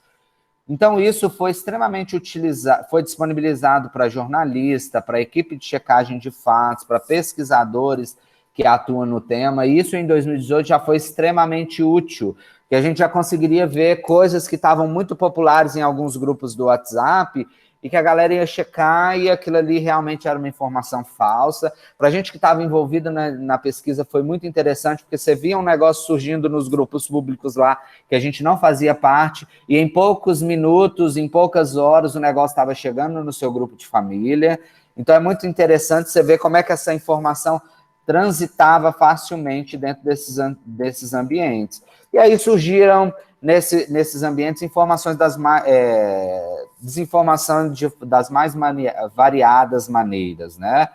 Então, isso foi extremamente utilizado, foi disponibilizado para jornalista, para equipe de checagem de fatos, para pesquisadores que atuam no tema, e isso em 2018 já foi extremamente útil, que a gente já conseguiria ver coisas que estavam muito populares em alguns grupos do WhatsApp, e que a galera ia checar e aquilo ali realmente era uma informação falsa. Para a gente que estava envolvido na pesquisa foi muito interessante, porque você via um negócio surgindo nos grupos públicos lá, que a gente não fazia parte, e em poucos minutos, em poucas horas, o negócio estava chegando no seu grupo de família. Então é muito interessante você ver como é que essa informação transitava facilmente dentro desses ambientes. E aí surgiram, nesses ambientes, informações desinformação das mais variadas maneiras, né?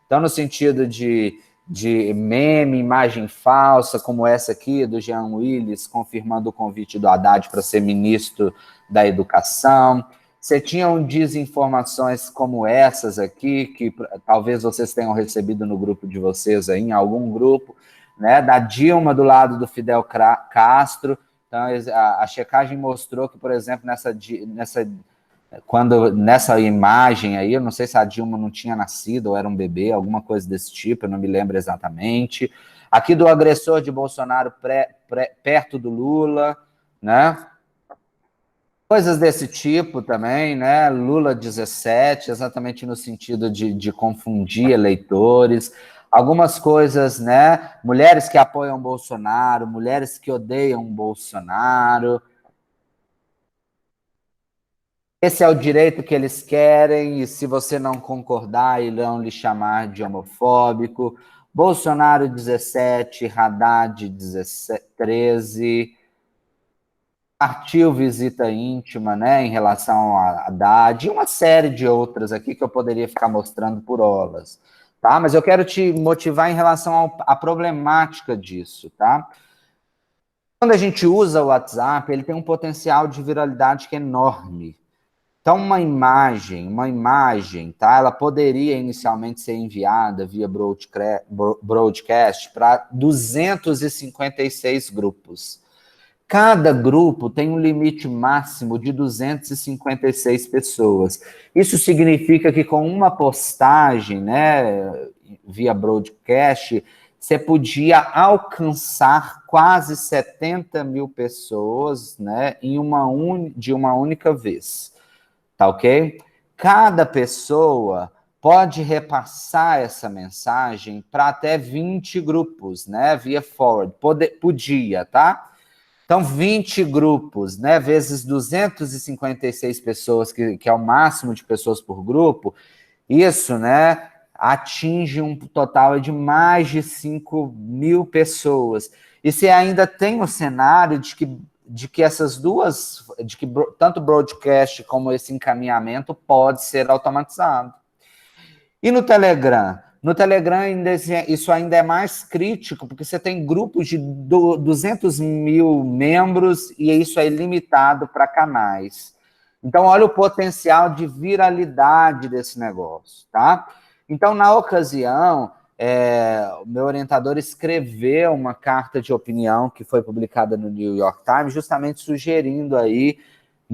Então, no sentido de meme, imagem falsa, como essa aqui, do Jean Willis, confirmando o convite do Haddad para ser ministro da Educação. Você tinha desinformações como essas aqui, que talvez vocês tenham recebido no grupo de vocês aí, em algum grupo, né, da Dilma do lado do Fidel Castro. Então, a checagem mostrou que, por exemplo, nessa imagem aí, eu não sei se a Dilma não tinha nascido ou era um bebê, alguma coisa desse tipo, eu não me lembro exatamente. Aqui do agressor de Bolsonaro perto do Lula, né? Coisas desse tipo também, né? Lula 17, exatamente no sentido de confundir eleitores. Algumas coisas, né? Mulheres que apoiam Bolsonaro, mulheres que odeiam Bolsonaro. Esse é o direito que eles querem, e se você não concordar, irão lhe chamar de homofóbico. Bolsonaro 17, Haddad 17, 13. Partiu visita íntima, né, em relação a Haddad, e uma série de outras aqui que eu poderia ficar mostrando por horas, tá? Mas eu quero te motivar em relação à problemática disso, tá? Quando a gente usa o WhatsApp, ele tem um potencial de viralidade que é enorme. Então, uma imagem, tá? Ela poderia inicialmente ser enviada via broadcast para 256 grupos. Cada grupo tem um limite máximo de 256 pessoas. Isso significa que com uma postagem, né, via broadcast, você podia alcançar quase 70 mil pessoas, né, de uma única vez. Tá ok? Cada pessoa pode repassar essa mensagem para até 20 grupos, né, via forward. Podia, tá? Então, 20 grupos, né, vezes 256 pessoas, que é o máximo de pessoas por grupo, isso, né, atinge um total de mais de 5 mil pessoas. E você ainda tem o cenário de que essas duas, de que tanto o broadcast como esse encaminhamento pode ser automatizado. E no Telegram? No Telegram, isso ainda é mais crítico, porque você tem grupos de 200 mil membros e isso é ilimitado para canais. Então, olha o potencial de viralidade desse negócio, tá? Então, na ocasião, o meu orientador escreveu uma carta de opinião que foi publicada no New York Times, justamente sugerindo aí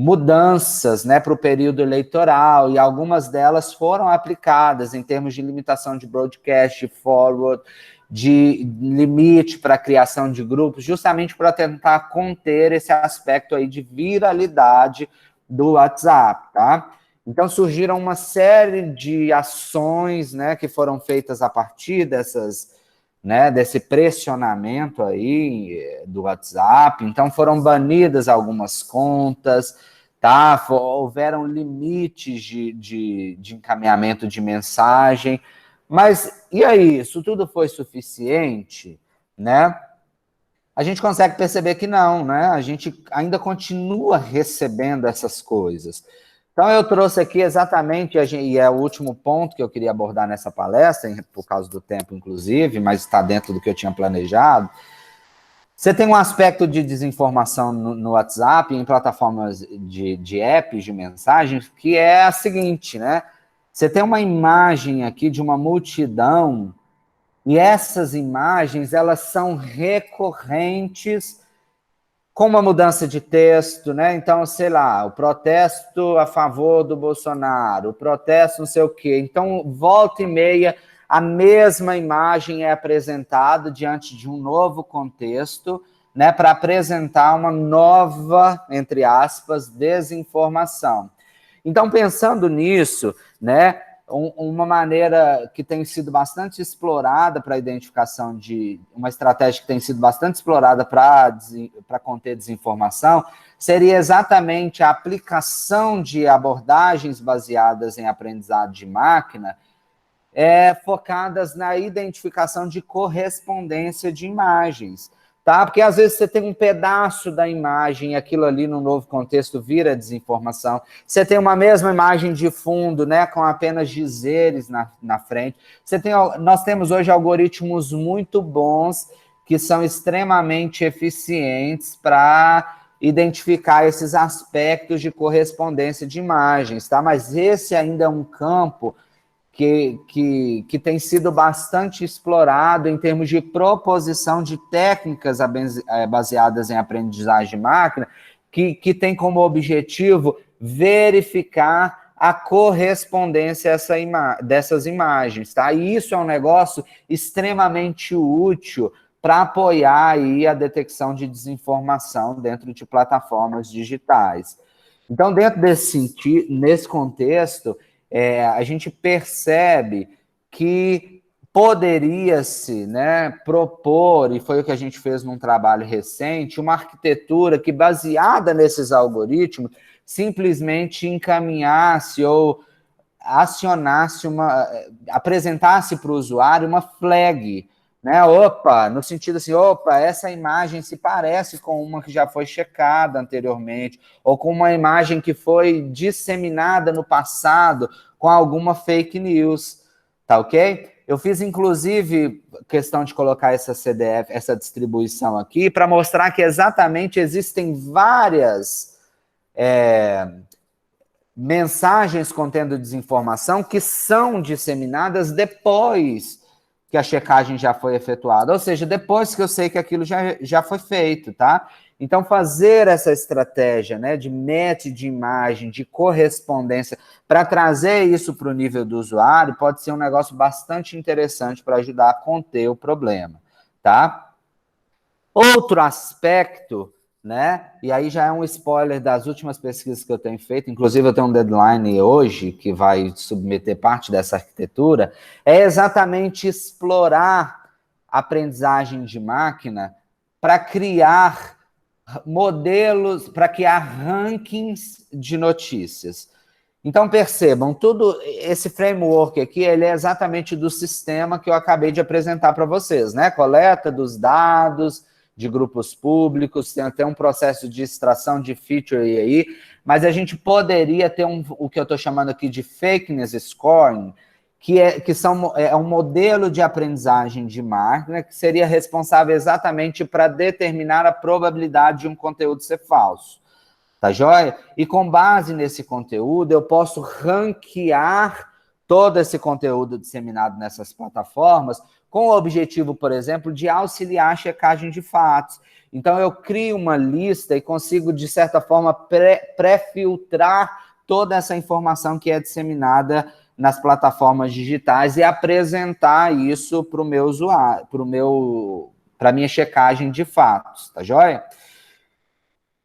mudanças, né, para o período eleitoral, e algumas delas foram aplicadas em termos de limitação de broadcast, forward, de limite para a criação de grupos, justamente para tentar conter esse aspecto aí de viralidade do WhatsApp, tá? Então surgiram uma série de ações, né, que foram feitas a partir desse pressionamento aí do WhatsApp. Então foram banidas algumas contas, tá? Houveram limites de encaminhamento de mensagem. Mas e aí, isso tudo foi suficiente, né? A gente consegue perceber que não, né? A gente ainda continua recebendo essas coisas. Então, eu trouxe aqui exatamente, e é o último ponto que eu queria abordar nessa palestra, por causa do tempo, inclusive, mas está dentro do que eu tinha planejado. Você tem um aspecto de desinformação no WhatsApp, em plataformas de apps de mensagens, que é a seguinte, né? Você tem uma imagem aqui de uma multidão, e essas imagens, elas são recorrentes com uma mudança de texto, né? Então, sei lá, o protesto a favor do Bolsonaro, o protesto não sei o quê. Então, volta e meia, a mesma imagem é apresentada diante de um novo contexto, né? Para apresentar uma nova, entre aspas, desinformação. Então, pensando nisso, né? Uma maneira que tem sido bastante explorada para a identificação uma estratégia que tem sido bastante explorada para conter desinformação, seria exatamente a aplicação de abordagens baseadas em aprendizado de máquina, focadas na identificação de correspondência de imagens. Tá? Porque às vezes você tem um pedaço da imagem e aquilo ali no novo contexto vira desinformação. Você tem uma mesma imagem de fundo, né, com apenas dizeres na frente. Nós temos hoje algoritmos muito bons que são extremamente eficientes para identificar esses aspectos de correspondência de imagens, tá? Mas esse ainda é um campo que tem sido bastante explorado em termos de proposição de técnicas baseadas em aprendizagem de máquina, que tem como objetivo verificar a correspondência dessas imagens, tá? E isso é um negócio extremamente útil para apoiar aí a detecção de desinformação dentro de plataformas digitais. Então, dentro nesse contexto, a gente percebe que poderia-se, né, propor, e foi o que a gente fez num trabalho recente, uma arquitetura que, baseada nesses algoritmos, simplesmente encaminhasse ou acionasse apresentasse para o usuário uma flag, né? Opa, no sentido assim, opa, essa imagem se parece com uma que já foi checada anteriormente, ou com uma imagem que foi disseminada no passado com alguma fake news, tá ok? Eu fiz, inclusive, questão de colocar essa CDF, essa distribuição aqui, para mostrar que exatamente existem várias mensagens contendo desinformação que são disseminadas depois que a checagem já foi efetuada, ou seja, depois que eu sei que aquilo já foi feito, tá? Então, fazer essa estratégia, né, de match de imagem, de correspondência, para trazer isso para o nível do usuário, pode ser um negócio bastante interessante para ajudar a conter o problema, tá? Outro aspecto, né, e aí já é um spoiler das últimas pesquisas que eu tenho feito, inclusive eu tenho um deadline hoje que vai submeter parte dessa arquitetura, é exatamente explorar a aprendizagem de máquina para criar modelos, para criar rankings de notícias. Então, percebam, tudo esse framework aqui, ele é exatamente do sistema que eu acabei de apresentar para vocês, né? Coleta dos dados de grupos públicos, tem até um processo de extração de feature aí, mas a gente poderia ter o que eu estou chamando aqui de fakeness scoring, que é um modelo de aprendizagem de máquina que seria responsável exatamente para determinar a probabilidade de um conteúdo ser falso. Tá joia? E com base nesse conteúdo, eu posso ranquear todo esse conteúdo disseminado nessas plataformas com o objetivo, por exemplo, de auxiliar a checagem de fatos. Então, eu crio uma lista e consigo, de certa forma, pré-filtrar toda essa informação que é disseminada nas plataformas digitais e apresentar isso para o meu usuário, para a minha checagem de fatos, tá joia?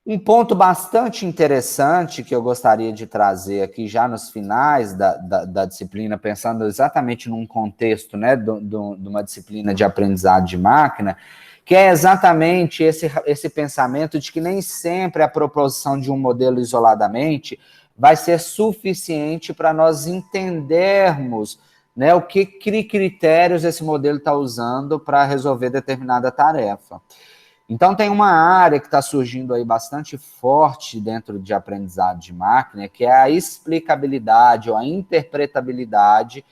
Um ponto bastante interessante que eu gostaria de trazer aqui já nos finais da disciplina, pensando exatamente num contexto, né, de uma disciplina de aprendizado de máquina, que é exatamente esse pensamento de que nem sempre a proposição de um modelo isoladamente vai ser suficiente para nós entendermos, né, o que critérios esse modelo está usando para resolver determinada tarefa. Então, tem uma área que está surgindo aí bastante forte dentro de aprendizado de máquina, que é a explicabilidade ou a interpretabilidade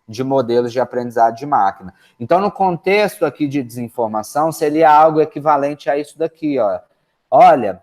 de modelos de aprendizado de máquina. Então, no contexto aqui de desinformação, seria algo equivalente a isso daqui, ó. Olha,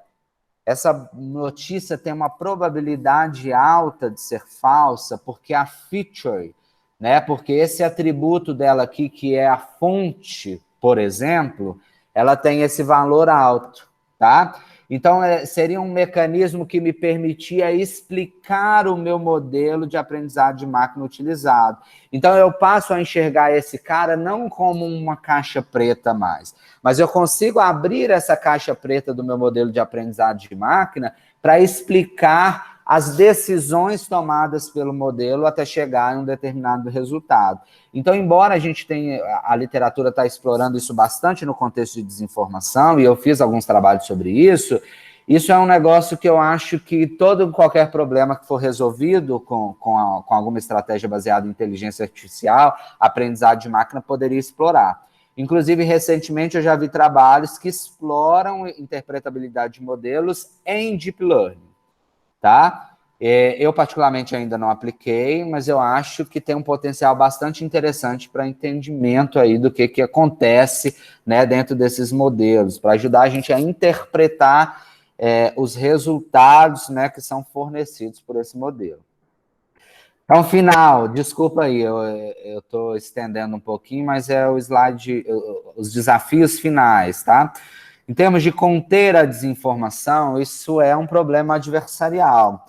essa notícia tem uma probabilidade alta de ser falsa, porque a feature, né, porque esse atributo dela aqui, que é a fonte, por exemplo, ela tem esse valor alto, tá? Então, seria um mecanismo que me permitia explicar o meu modelo de aprendizado de máquina utilizado. Então, eu passo a enxergar esse cara não como uma caixa preta mais, mas eu consigo abrir essa caixa preta do meu modelo de aprendizado de máquina para explicar as decisões tomadas pelo modelo até chegar em um determinado resultado. Então, embora a gente tenha, a literatura está explorando isso bastante no contexto de desinformação, e eu fiz alguns trabalhos sobre isso, isso é um negócio que eu acho que qualquer problema que for resolvido com alguma estratégia baseada em inteligência artificial, aprendizado de máquina, poderia explorar. Inclusive, recentemente, eu já vi trabalhos que exploram interpretabilidade de modelos em Deep Learning. Tá? Eu, particularmente, ainda não apliquei, mas eu acho que tem um potencial bastante interessante para entendimento aí do que acontece, né, dentro desses modelos, para ajudar a gente a interpretar os resultados, né, que são fornecidos por esse modelo. Então, final, desculpa aí, eu estou estendendo um pouquinho, mas é o slide, os desafios finais, tá? Em termos de conter a desinformação, isso é um problema adversarial.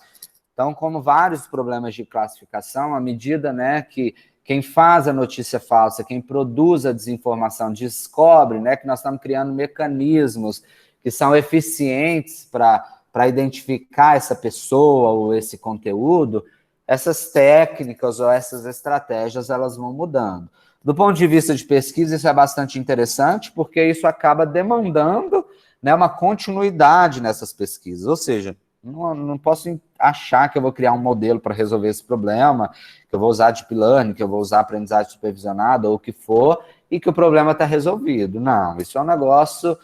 Então, como vários problemas de classificação, à medida, né, que quem faz a notícia falsa, quem produz a desinformação, descobre, né, que nós estamos criando mecanismos que são eficientes para identificar essa pessoa ou esse conteúdo, essas técnicas ou essas estratégias, elas vão mudando. Do ponto de vista de pesquisa, isso é bastante interessante, porque isso acaba demandando, né, uma continuidade nessas pesquisas. Ou seja, não posso achar que eu vou criar um modelo para resolver esse problema, que eu vou usar deep learning, que eu vou usar aprendizagem supervisionada, ou o que for, e que o problema está resolvido. Não, isso é um negócio...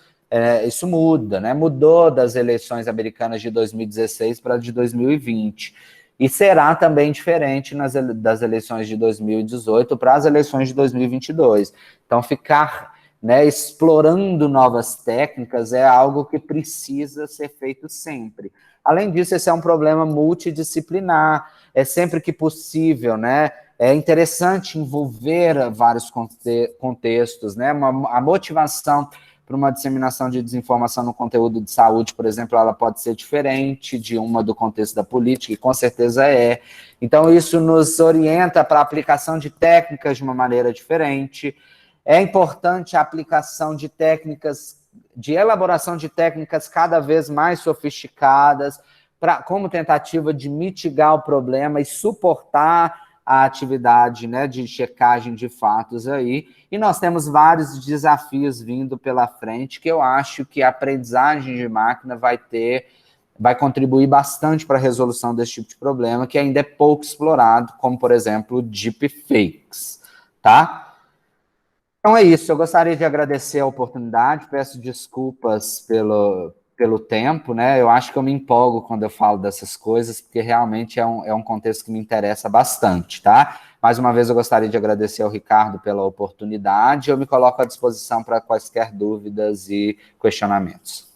isso muda, né? Mudou das eleições americanas de 2016 para de 2020. E será também diferente das eleições de 2018 para as eleições de 2022. Então, ficar, né, explorando novas técnicas é algo que precisa ser feito sempre. Além disso, esse é um problema multidisciplinar. É sempre que possível, né? É interessante envolver vários contextos, né? A motivação para uma disseminação de desinformação no conteúdo de saúde, por exemplo, ela pode ser diferente de uma do contexto da política, e com certeza é. Então, isso nos orienta para a aplicação de técnicas de uma maneira diferente. É importante a aplicação de técnicas, de elaboração de técnicas cada vez mais sofisticadas, como tentativa de mitigar o problema e suportar a atividade, né, de checagem de fatos aí, e nós temos vários desafios vindo pela frente, que eu acho que a aprendizagem de máquina vai contribuir bastante para a resolução desse tipo de problema, que ainda é pouco explorado, como, por exemplo, deepfakes, tá? Então é isso, eu gostaria de agradecer a oportunidade, peço desculpas pelo tempo, né? Eu acho que eu me empolgo quando eu falo dessas coisas, porque realmente é um contexto que me interessa bastante, tá? Mais uma vez eu gostaria de agradecer ao Ricardo pela oportunidade, eu me coloco à disposição para quaisquer dúvidas e questionamentos.